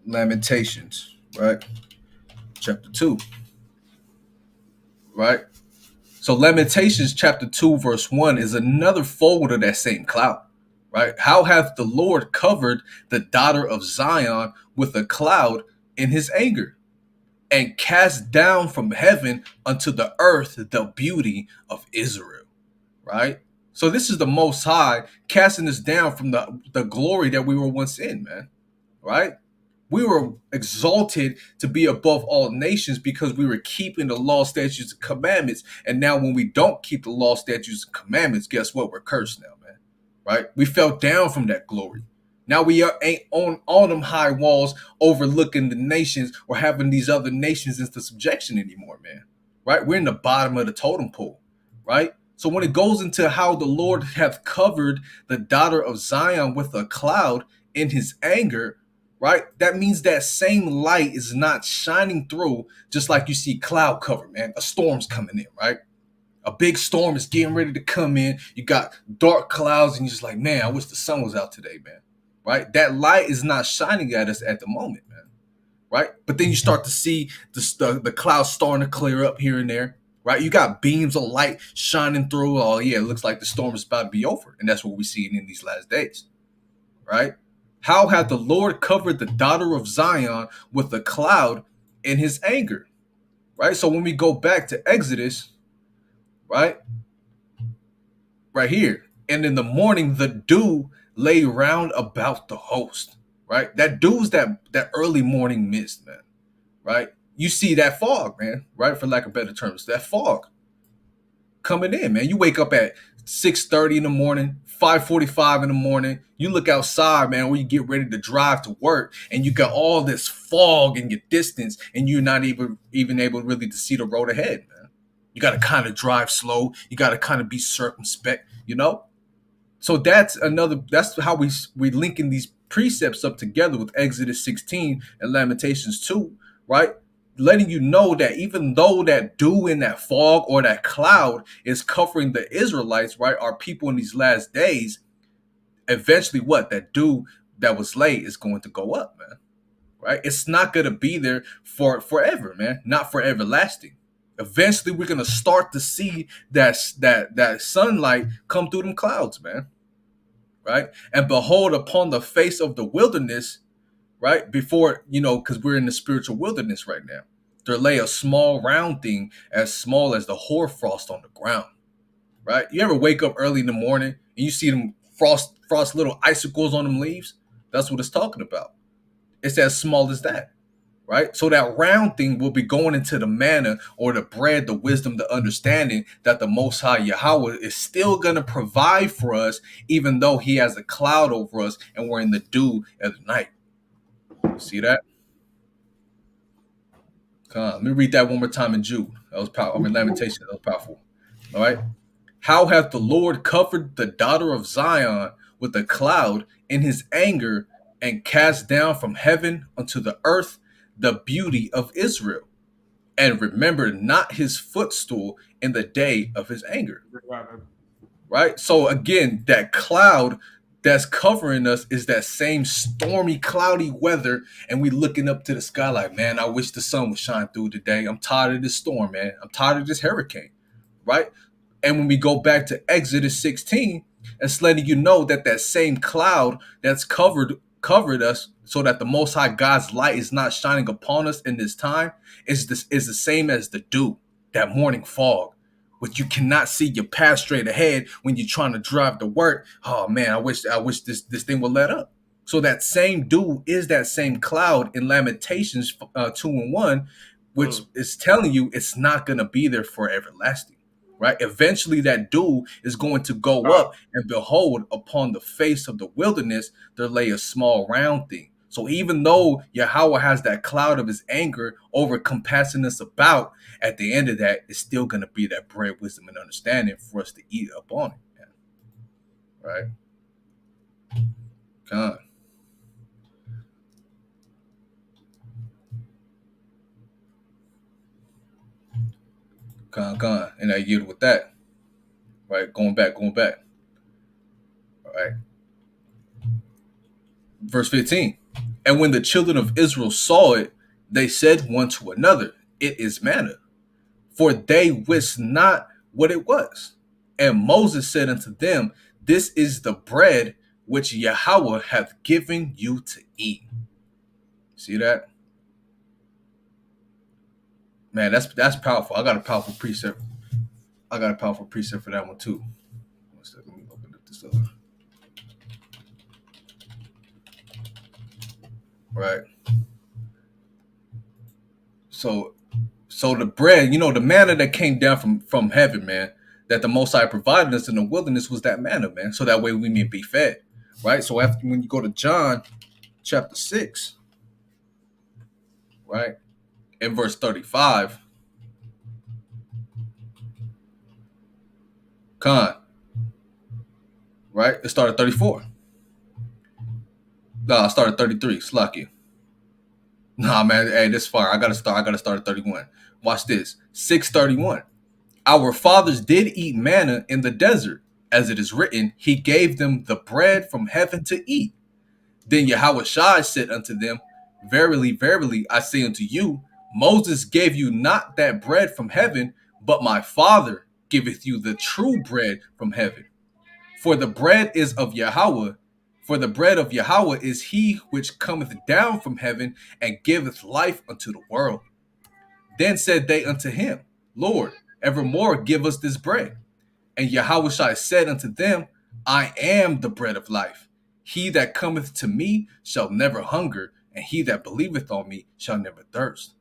Lamentations, right? Chapter 2. Right? So Lamentations chapter 2, verse 1 is another fold of that same cloud. Right? How hath the Lord covered the daughter of Zion with a cloud in his anger, and cast down from heaven unto the earth the beauty of Israel. Right? So this is the Most High casting us down from the glory that we were once in, man. right? We were exalted to be above all nations because we were keeping the law, statutes, and commandments. And now, when we don't keep the law, statutes, and commandments, guess what? We're cursed now, man. Right? We fell down from that glory. Now ain't on all them high walls overlooking the nations or having these other nations into subjection anymore, man. Right? We're in the bottom of the totem pole, right? So when it goes into how the Lord hath covered the daughter of Zion with a cloud in his anger, right? That means that same light is not shining through, just like you see cloud cover, man. A storm's coming in, right? A big storm is getting ready to come in. You got dark clouds, and you're just like, man, I wish the sun was out today, man. Right? That light is not shining at us at the moment, man. Right? But then you start to see the clouds starting to clear up here and there. Right? You got beams of light shining through. Oh yeah, it looks like the storm is about to be over, and that's what we're seeing in these last days. Right? How had the Lord covered the daughter of Zion with a cloud in his anger? Right? So when we go back to Exodus, right? Right here. And in the morning, the dew lay round about the host. Right? That dew's that early morning mist, man. Right? You see that fog, man, right? For lack of better terms, that fog coming in, man. You wake up at 6:30 in the morning, 5:45 in the morning. You look outside, man, where you get ready to drive to work, and you got all this fog in your distance, and you're not even able really to see the road ahead, man. You got to kind of drive slow. You got to kind of be circumspect, you know. So that's how we linking these precepts up together with Exodus 16 and Lamentations 2, right? Letting you know that even though that dew in that fog or that cloud is covering the Israelites, right, our people in these last days, eventually what that dew that was late is going to go up, man. Right? It's not gonna be there for forever, man. Not for everlasting. Eventually, we're gonna start to see that sunlight come through them clouds, man. Right? And behold, upon the face of the wilderness, right? Before, because we're in the spiritual wilderness right now, there lay a small round thing as small as the hoarfrost on the ground. Right? You ever wake up early in the morning and you see them frost little icicles on them leaves? That's what it's talking about. It's as small as that. Right? So that round thing will be going into the manna or the bread, the wisdom, the understanding that the Most High Yahweh is still going to provide for us, even though He has a cloud over us and we're in the dew at the night. See that? Let me read that one more time in Jude. That was powerful. I mean, Lamentation. That was powerful. All right. How hath the Lord covered the daughter of Zion with a cloud in his anger and cast down from heaven unto the earth the beauty of Israel, and remembered not his footstool in the day of his anger. Right? So again, that cloud that's covering us is that same stormy, cloudy weather, and we looking up to the sky like, man, I wish the sun would shine through today. I'm tired of this storm, man. I'm tired of this hurricane. Right? And when we go back to Exodus 16, it's letting you know that that same cloud that's covered us, so that the Most High God's light is not shining upon us in this time, is the same as the dew, that morning fog, which you cannot see your path straight ahead when you're trying to drive to work. Oh man, I wish this thing would let up. So that same dew is that same cloud in Lamentations 2:1, which is telling you it's not going to be there for everlasting. Right? Eventually, that dew is going to go up, and behold, upon the face of the wilderness, there lay a small round thing. So even though Yahweh has that cloud of his anger over compassing us about, at the end of that, it's still going to be that bread, wisdom, and understanding for us to eat upon it. Right? Con, con. And I yield with that. Right? Going back. All right. Verse 15. And when the children of Israel saw it, they said one to another, it is manna, for they wist not what it was. And Moses said unto them, this is the bread which Yahweh hath given you to eat. See that? Man, that's powerful. I got a powerful precept. I got a powerful precept for that one too. One second, let me open up this other. right? So so the bread, the manna that came down from heaven, man, that the Most High provided us in the wilderness was that manna, man. So that way we may be fed, right? So after when you go to John chapter 6, right, in verse 35, Con, right? It started 34. No, it started 33. Slucky. Nah, man. Hey, this fire. I gotta start at 31. Watch this. 631. Our fathers did eat manna in the desert, as it is written, He gave them the bread from heaven to eat. Then Yahweh Shai said unto them, Verily, verily, I say unto you, Moses gave you not that bread from heaven, but my Father giveth you the true bread from heaven. For the bread is of Yahweh. For the bread of Yahweh is he which cometh down from heaven and giveth life unto the world. Then said they unto him, Lord, evermore give us this bread. And Yahushua said unto them, I am the bread of life. He that cometh to me shall never hunger, and he that believeth on me shall never thirst.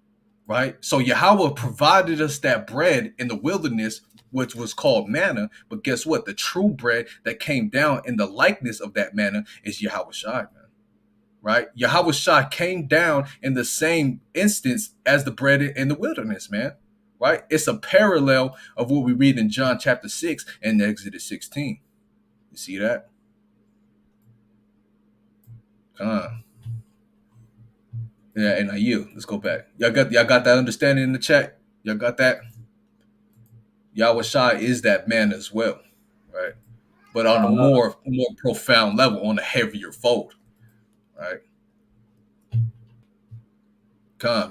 Right? So Yahweh provided us that bread in the wilderness, which was called manna. But guess what? The true bread that came down in the likeness of that manna is Yahweh Shai, man. Right? Yahweh Shai came down in the same instance as the bread in the wilderness, man. Right? It's a parallel of what we read in John chapter 6 and Exodus 16. You see that? Uh, yeah, and you. Let's go back. Y'all got that understanding in the chat? Y'all got that? Yahweh Shai is that man as well, right? But on a Uh, more profound level, on a heavier fold, right?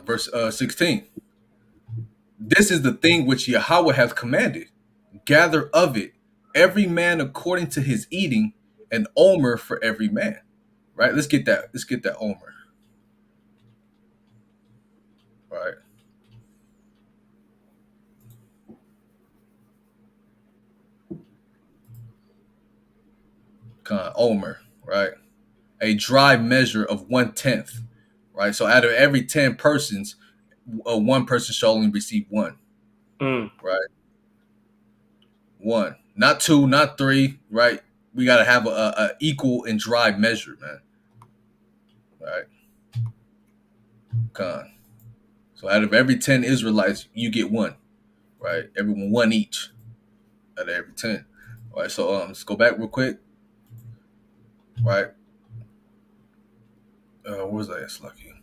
Verse 16. This is the thing which Yahweh hath commanded. Gather of it every man according to his eating, an omer for every man. Right? Let's get that. Let's get that omer. Right? Omer. Right? A dry measure of 1/10. Right? So out of every 10 persons, one person shall only receive one. mm. Right? One, not two, not three. Right? We got to have a equal and dry measure, man. Right? Con. So out of every 10 Israelites, you get one. Right? Everyone one each out of every 10. All right, so let's go back real quick. Right? What was that? It's lucky.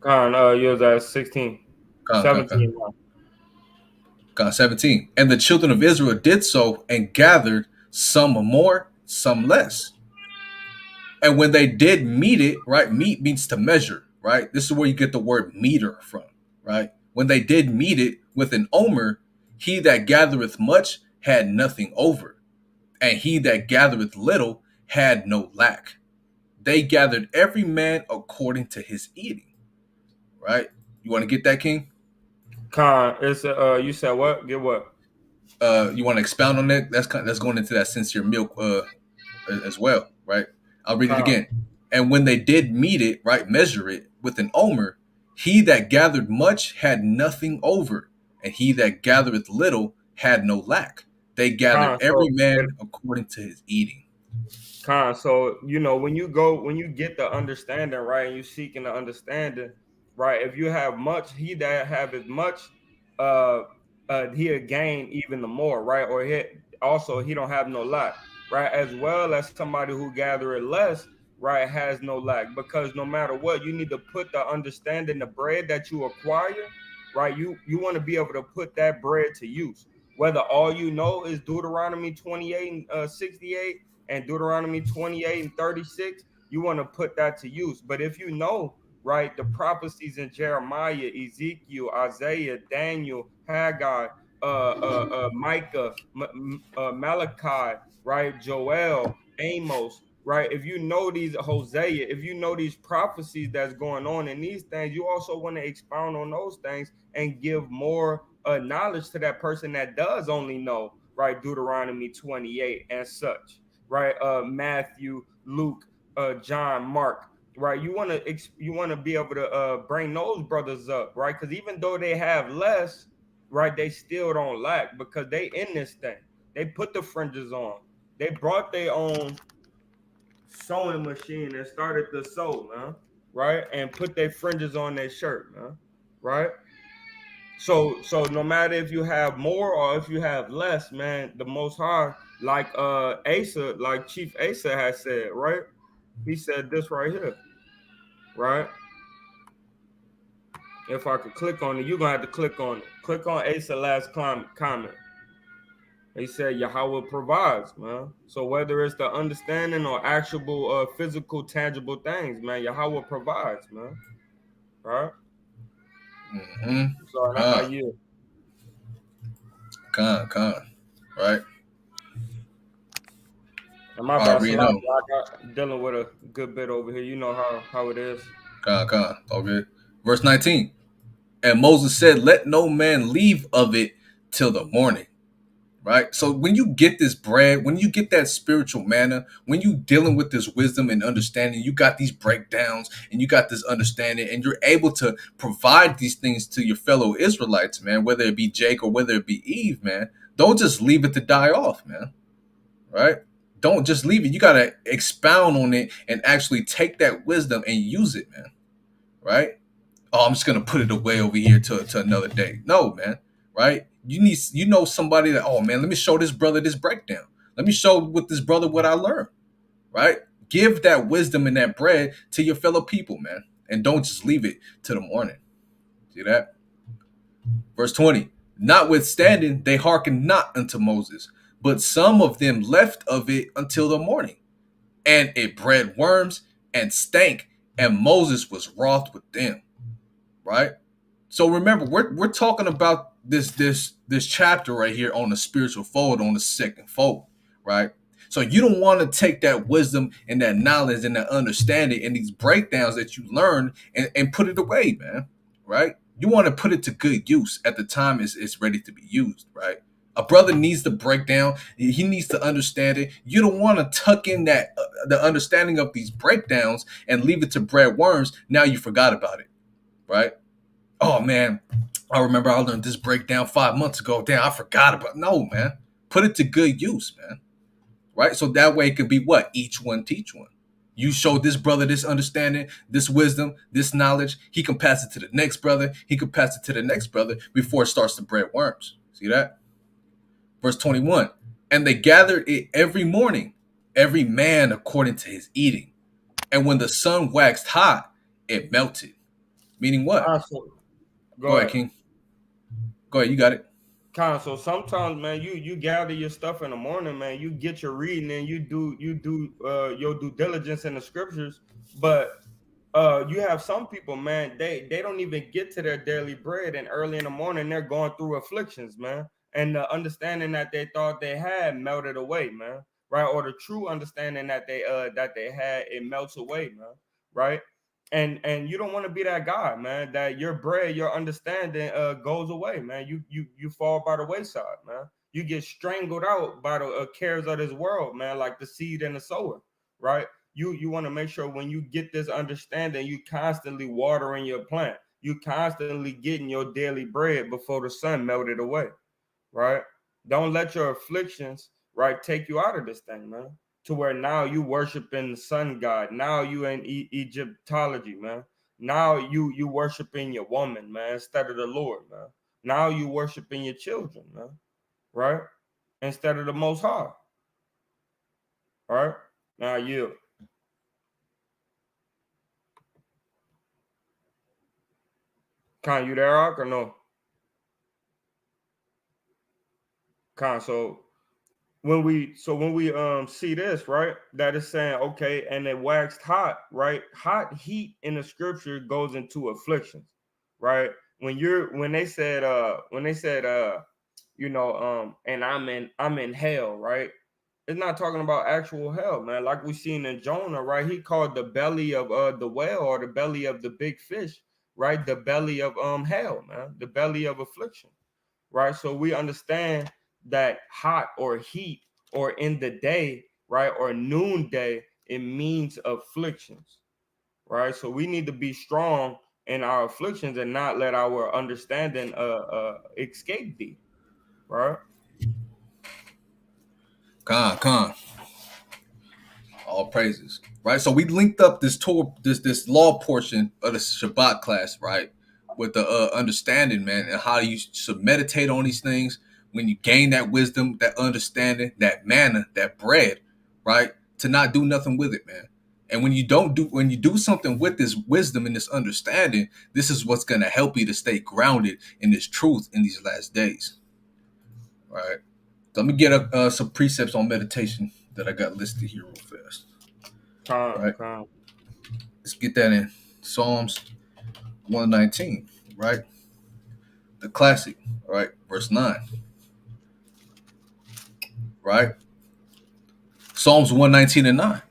You was at 16, Con, con, con. 17. Con 17. And the children of Israel did so and gathered some more, some less. And when they did meet it, right? Meet means to measure, right? This is where you get the word meter from, right? When they did meet it with an omer, he that gathereth much had nothing over, and he that gathereth little had no lack. They gathered every man according to his eating. Right? You want to get that, King? It's you said what? Get what? You want to expound on that? That's going into that sincere milk as well, right? I'll read it Con, again. And when they did meet it, right, measure it with an omer, he that gathered much had nothing over, and he that gathereth little had no lack. They gathered so every man according to his eating. So when you get the understanding right, and you seeking the understanding right, if you have much, he that have as much, uh, he'll gain even the more, right? Or he don't have no lack, right? As well as somebody who gathereth less, right, has no lack, because no matter what, you need to put the understanding, the bread that you acquire, right? You want to be able to put that bread to use, whether all you know is Deuteronomy 28 and 68 and Deuteronomy 28 and 36, you want to put that to use. But if you know, right, the prophecies in Jeremiah, Ezekiel, Isaiah, Daniel, Haggai, Micah, Malachi, right, Joel, Amos, right, if you know these, Hosea, if you know these prophecies that's going on in these things, you also want to expound on those things and give more knowledge to that person that does only know, right, Deuteronomy 28 and such, right? Matthew, Luke, John, Mark, right? You want to be able to bring those brothers up, right? Because even though they have less, right, they still don't lack because they in this thing. They put the fringes on. They brought their own sewing machine and started to sew, man, right? And put their fringes on their shirt, man, right? So no matter if you have more or if you have less, man, the Most High, like Asa, like Chief Asa has said, right? He said this right here, right? If I could click on it, you're gonna have to click on it. Click on Asa last comment. He said Yahweh provides, man. So whether it's the understanding or actual physical, tangible things, man, Yahweh provides, man. Right? Mm-hmm. So I Con, yield. con, right? And my bad, Already Salaki, know. I got dealing with a good bit over here. You know how it is. Con. Okay. Verse 19. And Moses said, let no man leave of it till the morning. Right? So when you get this bread, when you get that spiritual manna, when you dealing with this wisdom and understanding, you got these breakdowns and you got this understanding, and you're able to provide these things to your fellow Israelites, man, whether it be Jake or whether it be Eve, man. Don't just leave it to die off, man. Right? Don't just leave it. You gotta expound on it and actually take that wisdom and use it, man. Right? Oh, I'm just gonna put it away over here to another day. No, man. Right? You know somebody that, oh man, let me show this brother this breakdown. Let me show with this brother what I learned. Right? Give that wisdom and that bread to your fellow people, man. And don't just leave it to the morning. See that? Verse 20. Notwithstanding, they hearkened not unto Moses, but some of them left of it until the morning. And it bred worms and stank, and Moses was wroth with them. Right? So remember, we're talking about this chapter right here on the spiritual fold, on the second fold, right? So you don't want to take that wisdom and that knowledge and that understanding and these breakdowns that you learn and put it away, man. Right? You want to put it to good use at the time it's ready to be used, right? A brother needs to break down. He needs to understand it. You don't want to tuck in that the understanding of these breakdowns and leave it to bread worms. Now you forgot about it, right? Oh man, I remember I learned this breakdown 5 months ago. Damn, I forgot about it. No, man. Put it to good use, man. Right? So that way it could be what? Each one teach one. You show this brother this understanding, this wisdom, this knowledge. He can pass it to the next brother. He can pass it to the next brother before it starts to bread worms. See that? Verse 21. And they gathered it every morning, every man according to his eating. And when the sun waxed hot, it melted. Meaning what? So Go go ahead, ahead. King. Go ahead. You got it. So sometimes, man, you gather your stuff in the morning, man. You get your reading and you do your due diligence in the scriptures, but you have some people, man, they don't even get to their daily bread, and early in the morning they're going through afflictions, man, and the understanding that they thought they had melted away, man, right? Or the true understanding that they had, it melts away, man, right? And you don't want to be that guy, man, that your bread, your understanding goes away, man. You fall by the wayside, man. You get strangled out by the cares of this world, man, like the seed and the sower, right? You want to make sure when you get this understanding, you constantly watering your plant. You constantly getting your daily bread before the sun melted away, right? Don't let your afflictions, right, take you out of this thing, man. To where now you worshiping the sun god. Now you in Egyptology, man. Now you worshiping your woman, man, instead of the Lord, man. Now you worshiping your children, man, right? Instead of the Most High, right? Now you, Con, you there, Ark, or no? Con, so when we see this, right, that is saying, okay, and it waxed hot, right? Hot heat in the scripture goes into afflictions, right? When they said and I'm in hell, right? It's not talking about actual hell, man. Like we seen in Jonah, right? He called the belly of the whale, or the belly of the big fish, right? The belly of hell, man, the belly of affliction, right? So we understand that hot or heat or in the day, right, or noonday, it means afflictions, right? So we need to be strong in our afflictions and not let our understanding escape thee, right? Con. All praises, right? So we linked up this tour, this law portion of the Shabbat class, right, with the understanding, man, and how you should meditate on these things when you gain that wisdom, that understanding, that manna, that bread, right, to not do nothing with it, man. And when you do something with this wisdom and this understanding, this is what's gonna help you to stay grounded in this truth in these last days, right? So let me get some precepts on meditation that I got listed here real fast, right? Con. Let's get that in Psalms 119, right? The classic, right? Verse 9, right? Psalms 119 and 9.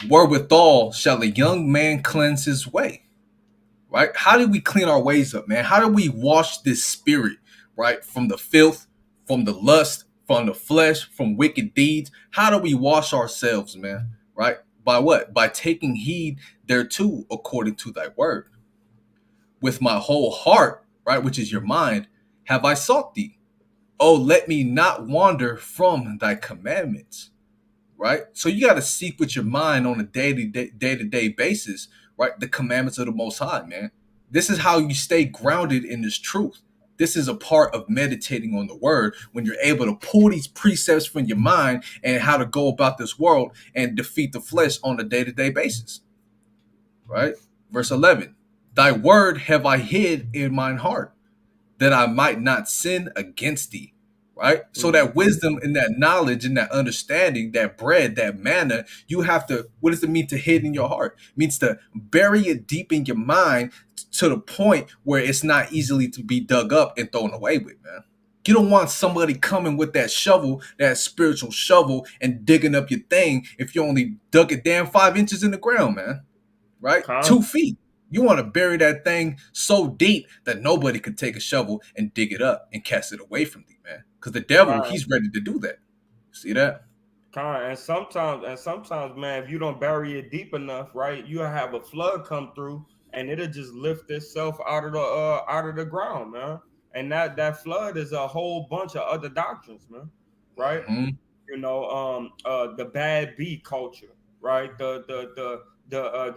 Wherewithal shall a young man cleanse his way, right? How do we clean our ways up, man? How do we wash this spirit, right? From the filth, from the lust, from the flesh, from wicked deeds? How do we wash ourselves, man? Right? By what? By taking heed thereto according to thy word. With my whole heart, right, which is your mind, have I sought thee. Oh, let me not wander from thy commandments, right? So you got to seek with your mind on a day-to-day basis, right? The commandments of the Most High, man. This is how you stay grounded in this truth. This is a part of meditating on the word when you're able to pull these precepts from your mind and how to go about this world and defeat the flesh on a day-to-day basis, right? Verse 11, thy word have I hid in mine heart that I might not sin against thee. Right? So Mm-hmm. that wisdom and that knowledge and that understanding, that bread, that manna, you have to, what does it mean to hid in your heart? It means to bury it deep in your mind to the point where it's not easily to be dug up and thrown away with, man. You don't want somebody coming with that shovel, that spiritual shovel, and digging up your thing if you only dug it down 5 inches in the ground, man, right? Con. 2 feet. You want to bury that thing so deep that nobody could take a shovel and dig it up and cast it away from thee, man. Because the devil, Con. he's ready to do that. See that? And sometimes, man, if you don't bury it deep enough, right, you have a flood come through, and it'll just lift itself out of the ground, man. And that flood is a whole bunch of other doctrines, man. Right? Mm-hmm. The bad B culture, right? The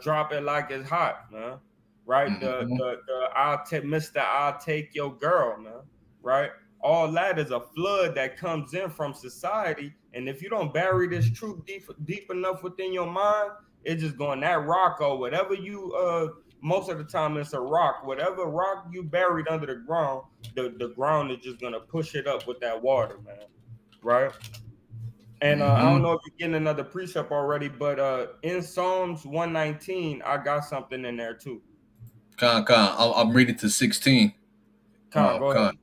drop it like it's hot, man. Right? Mm-hmm. Mr. I'll take your girl, man. Right? All that is a flood that comes in from society, and if you don't bury this truth deep enough within your mind, it's just going that rock or whatever you most of the time it's a rock. Whatever rock you buried under the ground, the ground is just gonna push it up with that water, man. Right? And I don't Mm-hmm. know if you're getting another precept already, but in Psalms 119, I got something in there too. I'm reading to 16. Go ahead.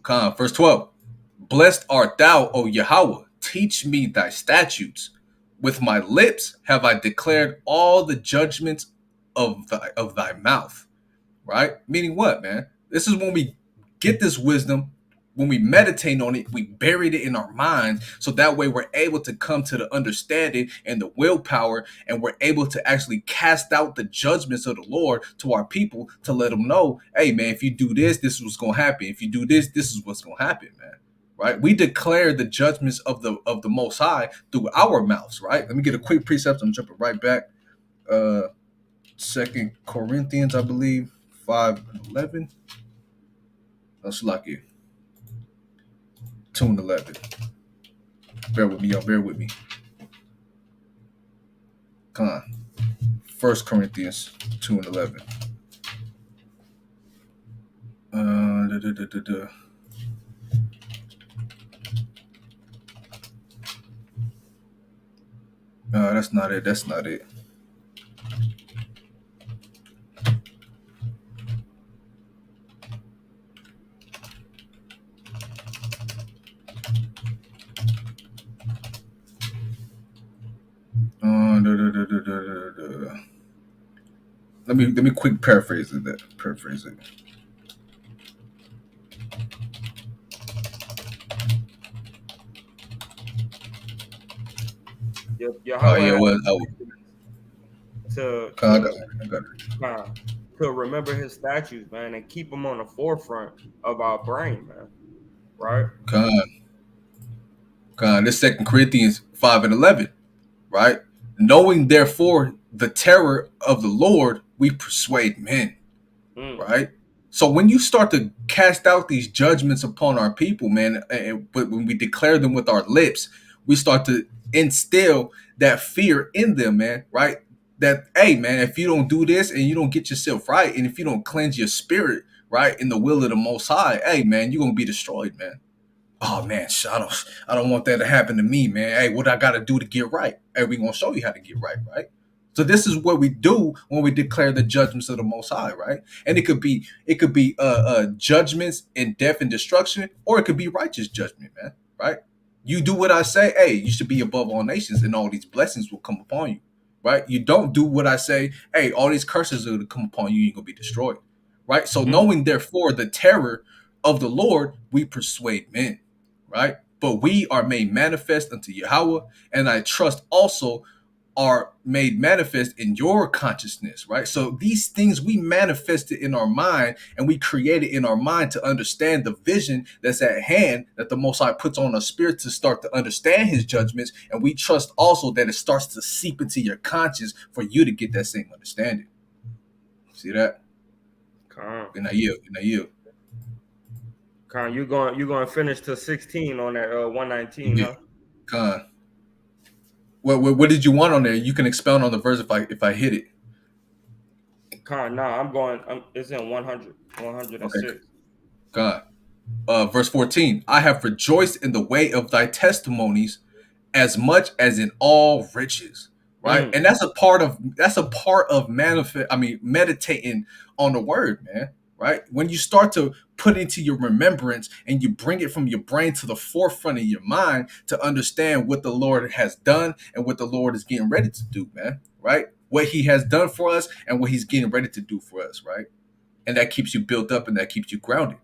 Con. Verse 12. Blessed art thou, O Yahweh. Teach me thy statutes. With my lips have I declared all the judgments of thy mouth. Right? Meaning what, man? This is when we get this wisdom, when we meditate on it, we buried it in our minds. So that way we're able to come to the understanding and the willpower, and we're able to actually cast out the judgments of the Lord to our people to let them know, hey, man, if you do this, this is what's going to happen. If you do this, this is what's going to happen, man. Right? We declare the judgments of the Most High through our mouths, right? Let me get a quick precept. I'm jumping right back. Uh, Second Corinthians, I believe, 5:11. That's lucky. 2:11. Bear with me, y'all. Bear with me. Come on. First Corinthians 2:11. Da, da, da, da, da. No, that's not it. That's not it. Da, da, da, da, da, da. Let me quick paraphrase it. Paraphrase it. Oh Yahweh yeah, has well, to speak to this. to Con, I got it. I got it. uh, to remember his statutes, man, and keep them on the forefront of our brain, man. Right? Con, con. This Second Corinthians 5:11, right? Knowing therefore the terror of the Lord, we persuade men, Mm, right? So when you start to cast out these judgments upon our people, man, but when we declare them with our lips, we start to instill that fear in them, man, right? That, hey, man, if you don't do this and you don't get yourself right, and if you don't cleanse your spirit, right, in the will of the Most High, hey, man, you're gonna be destroyed, man. Oh man, I don't want that to happen to me, man. Hey, what I gotta do to get right? Hey, we gonna show you how to get right, right? So this is what we do when we declare the judgments of the Most High, right? And it could be judgments in death and destruction, or it could be righteous judgment, man. Right? You do what I say, hey, you should be above all nations, and all these blessings will come upon you. Right? You don't do what I say, hey, all these curses are gonna come upon you, you're gonna be destroyed. Right? So mm, knowing therefore the terror of the Lord, we persuade men, right? But we are made manifest unto Yahweh, and I trust also are made manifest in your consciousness, right? So these things we manifested in our mind, and we created in our mind to understand the vision that's at hand, that the Most High puts on our spirit to start to understand His judgments, and we trust also that it starts to seep into your conscience for you to get that same understanding. See that? con, And I yield. And I yield. con, you going to finish to 16 on that 119, Yeah. huh? Con. What did you want on there? You can expound on the verse if I hit it. Con, nah, I'm going. It's in 100, Okay. 106. God. Verse 14. I have rejoiced in the way of thy testimonies as much as in all riches. Right? Mm, And that's a part of meditating on the word, man. Right? When you start to put into your remembrance and you bring it from your brain to the forefront of your mind to understand what the Lord has done and what the Lord is getting ready to do, man. Right? What He has done for us and what He's getting ready to do for us, right? And that keeps you built up and that keeps you grounded.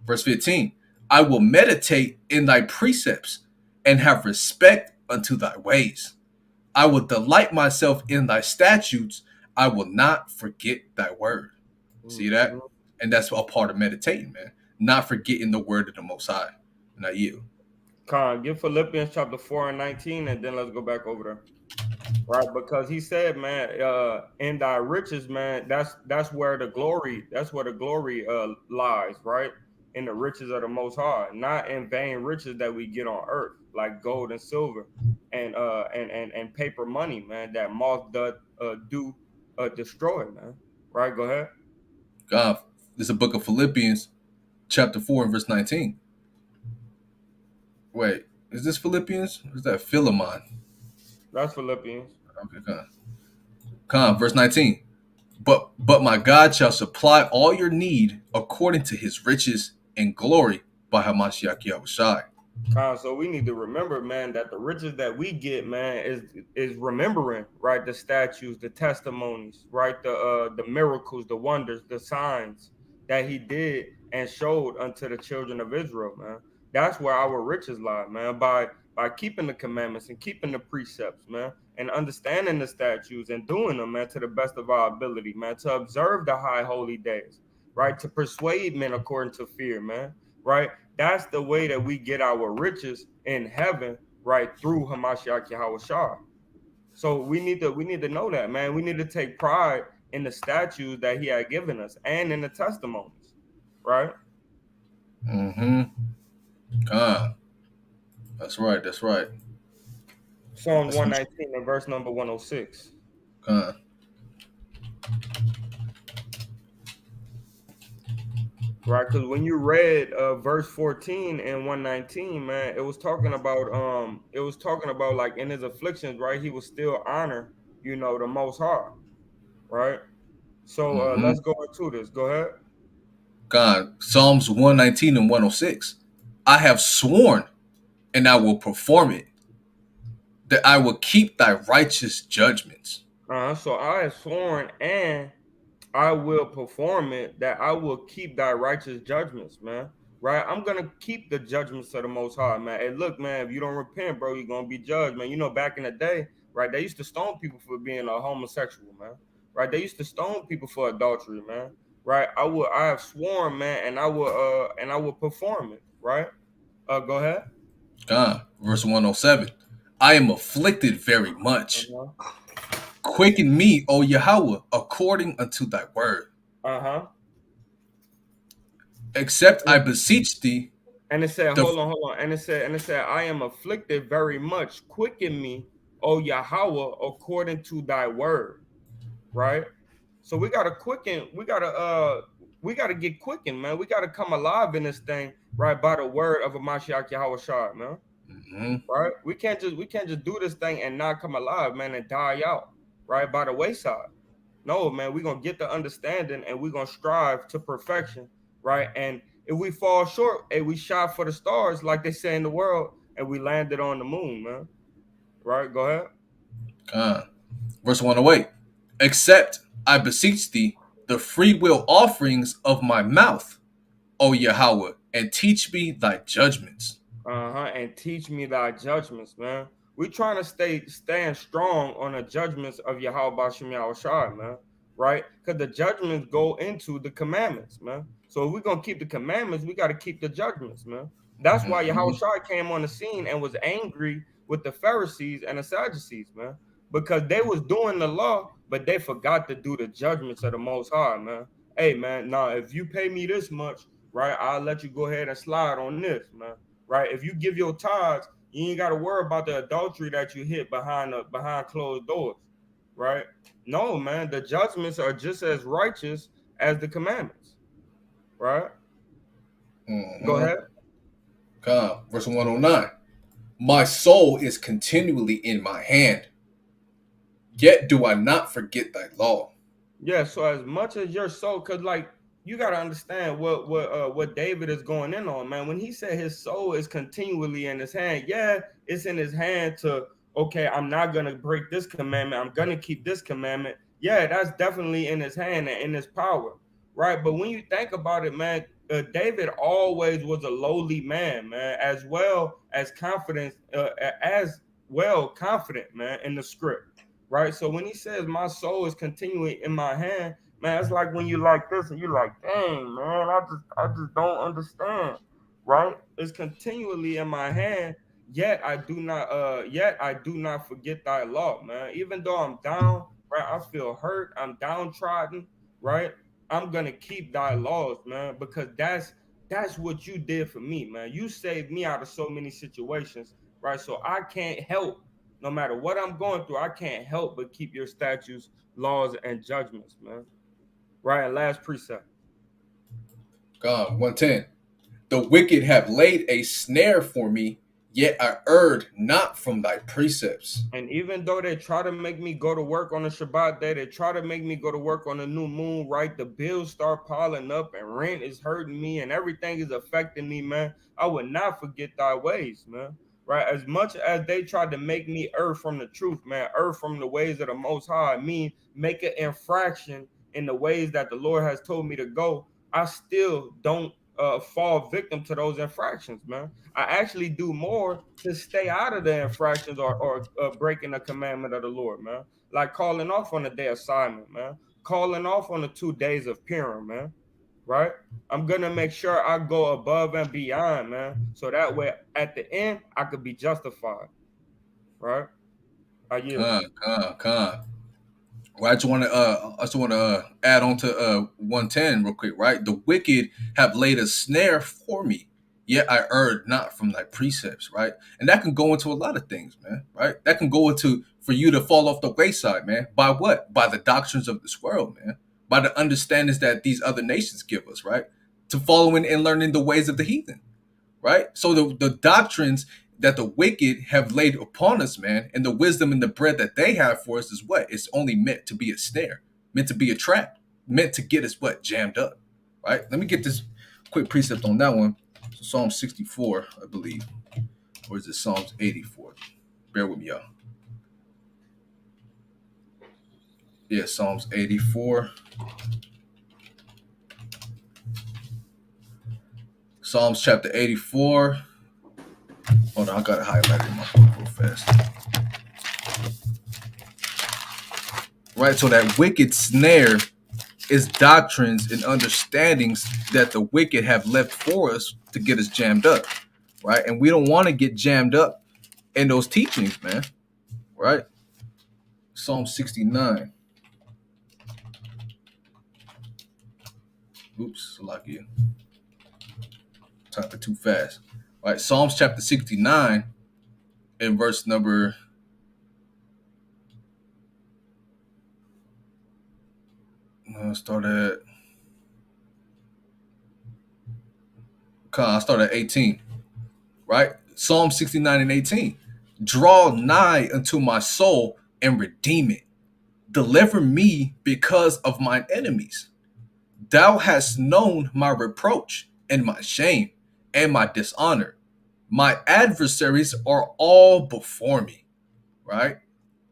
Verse 15, I will meditate in thy precepts and have respect unto thy ways. I will delight myself in thy statutes. I will not forget thy word. See mm. that? And that's a part of meditating, man. Not forgetting the word of the Most High. And I yield. Con, give Philippians chapter 4 and 19, and then let's go back over there. Right, because he said, man, in thy riches, man, that's where the glory lies, right? In the riches of the Most High, not in vain riches that we get on earth, like gold and silver, and paper money, man, that moth doth do destroy, man. Right, go ahead. God, this is a book of Philippians, chapter 4 and verse 19. Wait, is this Philippians? Or is that Philemon? That's Philippians. Okay, verse 19. But my God shall supply all your need according to his riches and glory by Hamashiach Yahushai. So we need to remember, man, that the riches that we get, man, is remembering, right? The statues, the testimonies, right? The miracles, the wonders, the signs that he did and showed unto the children of Israel, man. That's where our riches lie, man. By keeping the commandments and keeping the precepts, man, and understanding the statutes and doing them, man, to the best of our ability, man, to observe the high holy days, right? To persuade men according to fear, man, right? That's the way that we get our riches in heaven, right? Through Hamashiach Yahushua. So we need to know that, man. We need to take pride in the statues that he had given us and in the testimonies, right? Mm-hmm. Ah, that's right. That's right. Psalms That's some 119 and verse number 106. ah. Right, because when you read verse 14 and 119, man, it was talking about like in his afflictions, right? He was still honor, the most high, right? So Mm-hmm. let's go into this. Go ahead. God, Psalms 119 and 106. I have sworn and I will perform it, that I will keep thy righteous judgments. So I have sworn and I will perform it, that I will keep thy righteous judgments, man. Right? I'm gonna keep the judgments of the most high, man. Hey, look, man, if you don't repent, bro, you're gonna be judged, man. Back in the day, right? They used to stone people for being a homosexual, man, right? They used to stone people for adultery, man, right? I have sworn, man, and I will perform it, right? Go ahead. Verse 107. I am afflicted very much. Uh-huh. Quicken me, O Yahweh, according unto thy word. Uh-huh. Except I beseech thee, And it said, the hold on. And it said, I am afflicted very much. Quicken me, O Yahweh, according to thy word. Right? So we gotta get quickened, man. We gotta come alive in this thing, right? By the word of a Mashiach Yahweh Shai, man. Mhm. Right? We can't just do this thing and not come alive, man, and die out, right? By the wayside. No, man, we're gonna get the understanding and we're gonna strive to perfection, right? And if we fall short, and we shot for the stars, like they say in the world, and we landed on the moon, man. Right? Go ahead. Con. Verse 108. Except I beseech thee the free will offerings of my mouth, O Yahweh, and teach me thy judgments. Uh-huh. And teach me thy judgments, man. We trying to stand strong on the judgments of Yahweh Bashem Yahushua, man. Right? Because the judgments go into the commandments, man. So if we're gonna keep the commandments, we got to keep the judgments, man. That's why Mhm. Yahushua came on the scene and was angry with the Pharisees and the Sadducees, man. Because they was doing the law, but they forgot to do the judgments of the most high, man. Hey man, now if you pay me this much, right, I'll let you go ahead and slide on this, man, right? If you give your tithes, you ain't got to worry about the adultery that you hit behind closed doors, right? No, man, the judgments are just as righteous as the commandments, right? Go Mhm. ahead. Con. Verse 109. My soul is continually in my hand, yet do I not forget thy law. Yeah, so as much as your soul, cause like you gotta understand what David is going in on, man. When he said his soul is continually in his hand, yeah, it's in his hand to okay, I'm not gonna break this commandment, I'm gonna keep this commandment. Yeah, that's definitely in his hand and in his power, right? But when you think about it, man, David always was a lowly man, man, as well confident, man, in the script, right? So when he says my soul is continually in my hand, man, it's like when you like this and you like, dang, man, I just don't understand, right? It's continually in my hand, yet I do not forget thy law, man. Even though I'm down, right? I feel hurt, I'm downtrodden, right? I'm gonna keep thy laws, man, because that's what you did for me, man. You saved me out of so many situations, right? So I can't help no matter what I'm going through, I can't help but keep your statutes, laws, and judgments, man. Right. And last precept. God, 110. The wicked have laid a snare for me, yet I erred not from thy precepts. And even though they try to make me go to work on a Shabbat day, they try to make me go to work on a new moon, right? The bills start piling up and rent is hurting me and everything is affecting me, man. I would not forget thy ways, man. Right? As much as they tried to make me err from the truth, man, err from the ways of the Most High, I mean, make an infraction in the ways that the Lord has told me to go, I still don't fall victim to those infractions, man. I actually do more to stay out of the infractions or breaking the commandment of the Lord, man. Like calling off on the day of Simon, man. Calling off on the 2 days of Purim, man. Right? I'm gonna make sure I go above and beyond, man. So that way at the end I could be justified. Right? I yield. Con. Well, I just want to add on to 110 real quick, right? The wicked have laid a snare for me, yet I erred not from thy precepts, right? And that can go into a lot of things, man, right? That can go into for you to fall off the wayside, man. By what? By the doctrines of this world, man. By the understandings that these other nations give us, right? To following and learning the ways of the heathen, right? So the doctrines that the wicked have laid upon us, man, and the wisdom and the bread that they have for us is what? It's only meant to be a snare, meant to be a trap, meant to get us what? Jammed up, right? Let me get this quick precept on that one. So Psalm 64, I believe. Or is it Psalms 84? Bear with me, y'all. Yeah, Psalms 84. Psalms chapter 84. Hold on, I got it highlighted in my book real fast. right? So that wicked snare is doctrines and understandings that the wicked have left for us to get us jammed up, right? And we don't want to get jammed up in those teachings, man, right? Psalm 69. Oops, lucky. Typing too fast. All right, Psalms chapter 69 and verse number start at I start at 18, right? Psalm 69 and 18. Draw nigh unto my soul and redeem it. Deliver me because of mine enemies. Thou hast known my reproach and my shame and my dishonor. My adversaries are all before me, right?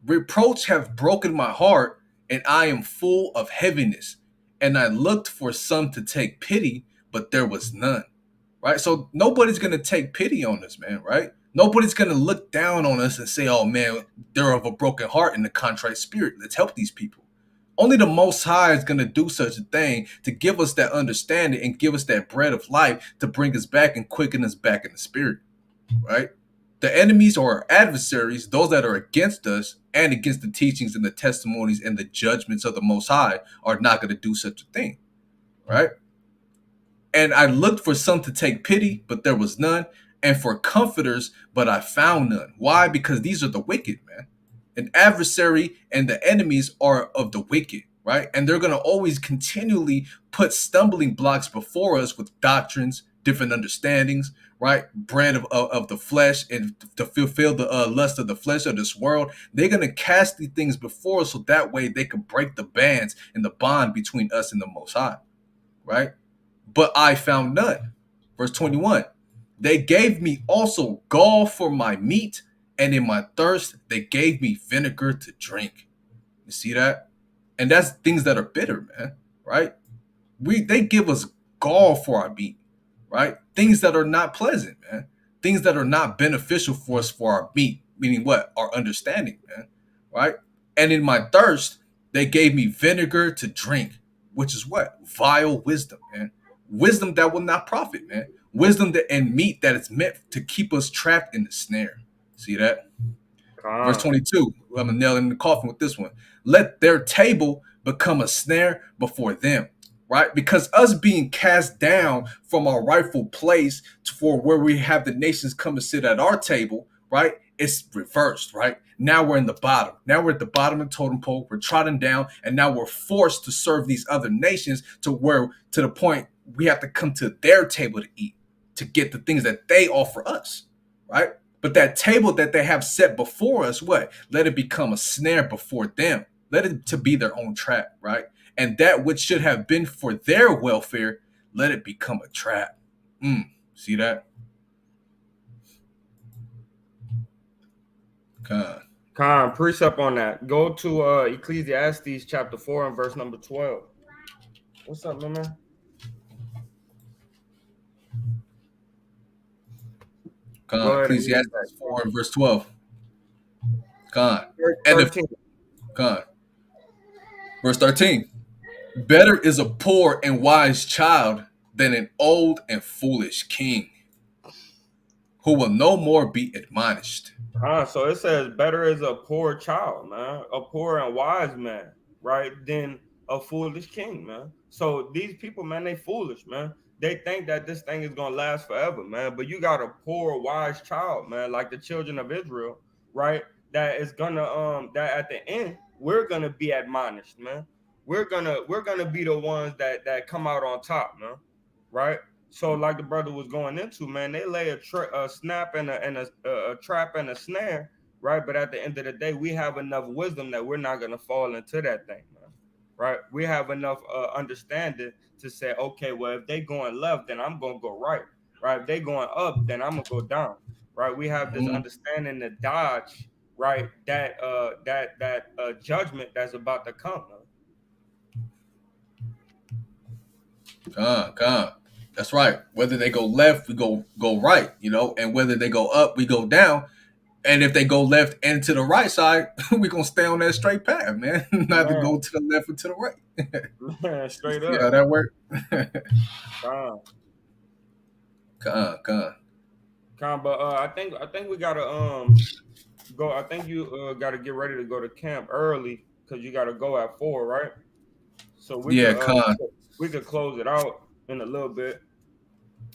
Reproach have broken my heart, and I am full of heaviness. And I looked for some to take pity, but there was none. Right? So nobody's gonna take pity on us, man, right? Nobody's gonna look down on us and say, oh man, they're of a broken heart and a contrite spirit. Let's help these people. Only the Most High is gonna do such a thing to give us that understanding and give us that bread of life to bring us back and quicken us back in the spirit, right? The enemies or our adversaries, those that are against us and against the teachings and the testimonies and the judgments of the Most High, are not going to do such a thing, right? And I looked for some to take pity, but there was none, and for comforters, but I found none. Why? Because these are the wicked, man. An adversary and the enemies are of the wicked, right? And they're going to always continually put stumbling blocks before us with doctrines, different understandings, right? Bread of the flesh and to fulfill the lust of the flesh of this world. They're going to cast these things before us so that way they can break the bands and the bond between us and the Most High, right? But I found none. Verse 21. They gave me also gall for my meat, and in my thirst they gave me vinegar to drink. You see that? And that's things that are bitter, man, right? They give us gall for our meat, right? Things that are not pleasant, man. Things that are not beneficial for us for our meat, meaning what? Our understanding, man, right? And in my thirst, they gave me vinegar to drink, which is what? Vile wisdom, man. Wisdom that will not profit, man. Wisdom that and meat that is meant to keep us trapped in the snare. See that? Verse Con, 22, I'm gonna nail it in the coffin with this one. Let their table become a snare before them, right? Because us being cast down from our rightful place for where we have the nations come and sit at our table, right? It's reversed, right? Now we're in the bottom. Now we're at the bottom of the totem pole. We're trodden down, and now we're forced to serve these other nations to the point we have to come to their table to eat to get the things that they offer us, right? But that table that they have set before us, what? Let it become a snare before them. Let it to be their own trap, right? And that which should have been for their welfare, let it become a trap. See that? God, precept on that. Go to Ecclesiastes chapter 4 and verse number 12. What's up, man? Go God. ahead and read that. Ecclesiastes 4 and verse 12. God. Verse And if 13. God. Verse 13. Better is a poor and wise child than an old and foolish king who will no more be admonished. So it says, better is a poor child, man, a poor and wise man, right, than a foolish king, man. So these people, man, they foolish, man. They think that this thing is gonna last forever, man. But you got a poor, wise child, man, like the children of Israel, right? That is gonna that at the end we're gonna be admonished, man. We're gonna be the ones that come out on top, man, right? So, like the brother was going into, man, they lay a snap and a trap and a snare, right? But at the end of the day, we have enough wisdom that we're not gonna fall into that thing, man. Right? We have enough understanding to say, okay, well, if they going left, then I'm gonna go right. Right? If they going up, then I'm gonna go down. Right? We have this Mm, understanding to dodge, right? That judgment that's about to come. Man. God. That's right. Whether they go left, we go right, and whether they go up, we go down. And if they go left and to the right side, we're gonna stay on that straight path, man. Not to Man, go to the left or to the right. man, straight See how up. that work? Con, Con. but I think we gotta go. I think you gotta get ready to go to camp early because you gotta go at 4, right? So Yeah, con, we could close it out in a little bit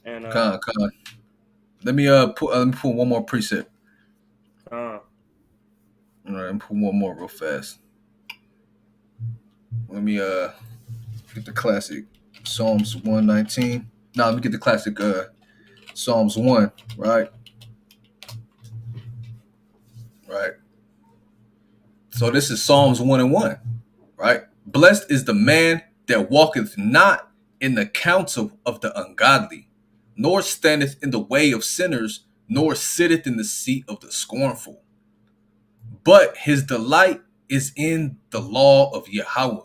and con. Let me put one more precept. uh All right, let me put one more real fast. Let me get the classic Psalms 119. Now let me get the classic Psalms 1, right? Right. So this is Psalms 1 and 1, right? Blessed is the man that walketh not in the counsel of the ungodly, nor standeth in the way of sinners, nor sitteth in the seat of the scornful. But his delight is in the law of Yahweh,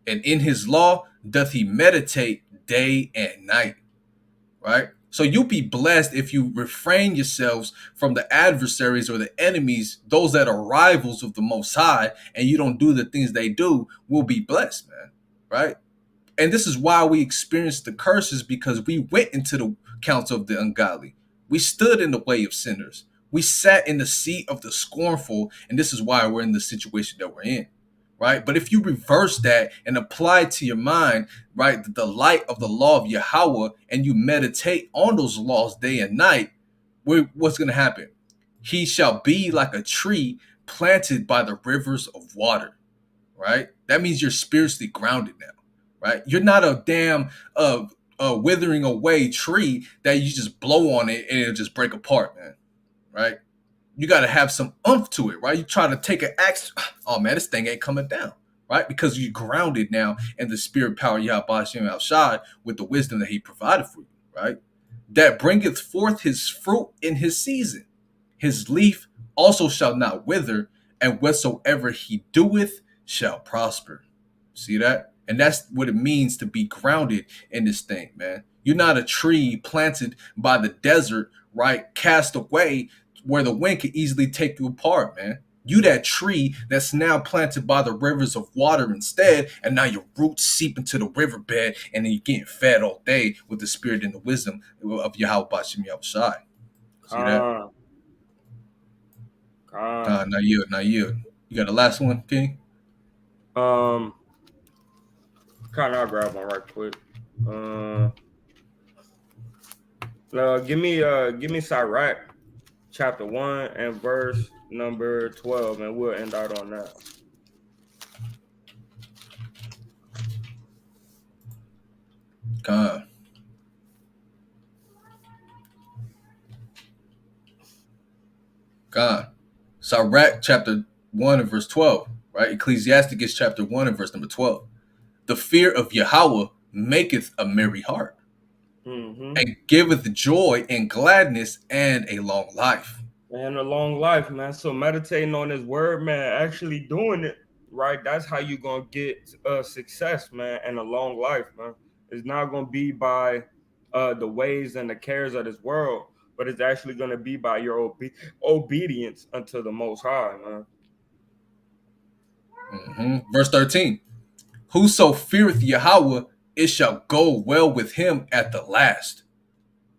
and in his law doth he meditate day and night. Right? So you'll be blessed if you refrain yourselves from the adversaries or the enemies, those that are rivals of the Most High, and you don't do the things they do, will be blessed, man. Right? And this is why we experienced the curses, because we went into the counsel of the ungodly. We stood in the way of sinners. We sat in the seat of the scornful, and this is why we're in the situation that we're in. Right? But if you reverse that and apply it to your mind, right, the light of the law of Yahweh, and you meditate on those laws day and night, what's going to happen? He shall be like a tree planted by the rivers of water, right? That means you're spiritually grounded now, right? You're not a damn withering away tree that you just blow on it and it'll just break apart, man, right? You got to have some oomph to it, right? You try to take an axe, oh man, this thing ain't coming down, right? Because you're grounded now in the spirit power Yahweh Shem outside with the wisdom that he provided for you, right? That bringeth forth his fruit in his season. His leaf also shall not wither, and whatsoever he doeth shall prosper. See that? And that's what it means to be grounded in this thing, man. You're not a tree planted by the desert, right? Cast away where the wind could easily take you apart, man. You that tree that's now planted by the rivers of water instead, and now your roots seep into the riverbed, and then you're getting fed all day with the spirit and the wisdom of Yahweh Bashem Yahushai. See that? con con Not you, not you. You got the last one, King? um I'll grab one right quick. Uh, give me Sirach chapter 1 and verse number 12, and we'll end out on that. God. God. Sirach chapter 1 and verse 12, right? Ecclesiasticus chapter 1 and verse number 12. The fear of Yahweh maketh a merry heart, Mm-hmm. and giveth joy and gladness and a long life. And a long life, man. So meditating on his word, man, actually doing it, right? That's how you gonna get success, man, and a long life, man. It's not gonna be by the ways and the cares of this world, but it's actually gonna be by your obedience unto the Most High, man. Verse 13. Whoso feareth Yahweh, it shall go well with him at the last,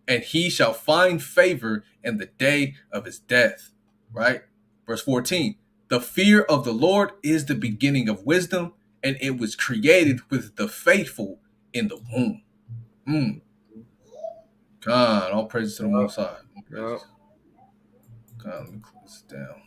and he shall find favor in the day of his death. Right? Verse 14. The fear of the Lord is the beginning of wisdom, and it was created with the faithful in the womb. God, all praises to the Yep, Most High. All yep. praises. God, let me close this down.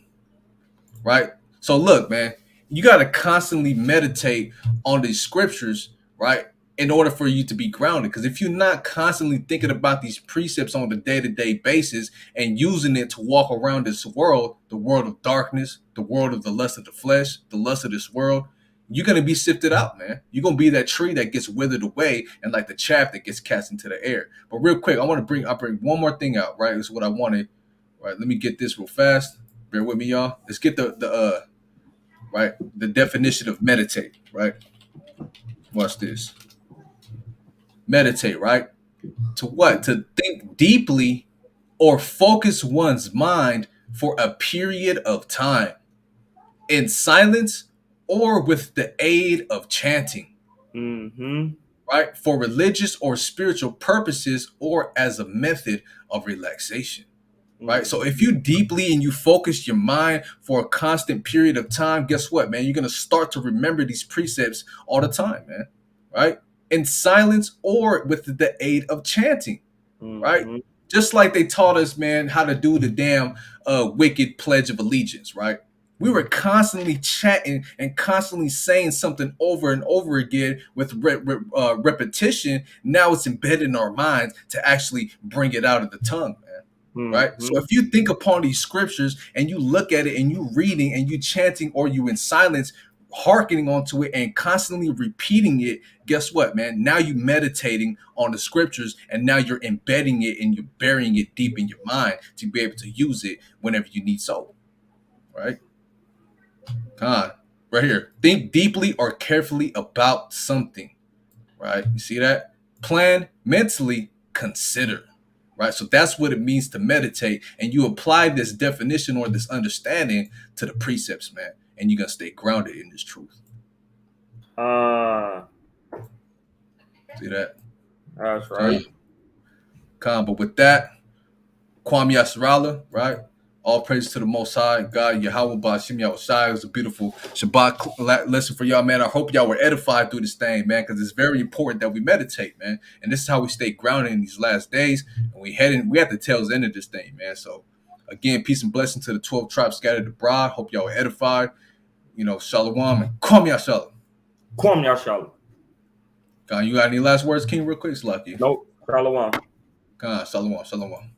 Right? So look, man, you got to constantly meditate on these scriptures, right? In order for you to be grounded. Because if you're not constantly thinking about these precepts on a day-to-day basis and using it to walk around this world, the world of darkness, the world of the lust of the flesh, the lust of this world, you're gonna be sifted out, man. You're gonna be that tree that gets withered away and like the chaff that gets cast into the air. But real quick, I'll bring one more thing out, right? This is what I wanted. Right, let me get this real fast. Bear with me, y'all. Let's get the right, the definition of meditate, right? Watch this. Meditate, right? To what? To think deeply or focus one's mind for a period of time in silence or with the aid of chanting, Mm-hmm. right? For religious or spiritual purposes or as a method of relaxation. Right. So if Mm-hmm. you deeply and you focus your mind for a constant period of time, guess what, man? You're going to start to remember these precepts all the time, man. Right. In silence or with the aid of chanting. Right. Mm-hmm. Just like they taught us, man, how to do the damn wicked pledge of allegiance. Right. We were constantly chatting and constantly saying something over and over again with repetition. Now it's embedded in our minds to actually bring it out of the tongue, man. Right? So Mm-hmm. if you think upon these scriptures and you look at it and you reading and you chanting or you in silence, hearkening onto it and constantly repeating it, guess what, man? Now you meditating on the scriptures and now you're embedding it and you're burying it deep in your mind to be able to use it whenever you need so. Right? Con, right here. Think deeply or carefully about something. Right? You see that? Plan mentally, consider. Right? So that's what it means to meditate. And you apply this definition or this understanding to the precepts, man. And you're going to stay grounded in this truth. Uh, See that? that's Con. right. But with that, Kwame Yasharahla, right? All praise to the Most High, God, Yahweh, Bashim Yahushai. It was a beautiful Shabbat lesson for y'all, man. I hope y'all were edified through this thing, man, because it's very important that we meditate, man. And this is how we stay grounded in these last days. And we at the tail's end of this thing, man. So, again, peace and blessing to the 12 tribes scattered abroad. Hope y'all were edified. Shalawam and Kwame Yasharahla. Kwam Yashala. God, you got any last words, King, real quick? It's lucky. Nope. Shalawam. God, Shalawam, Shalawam.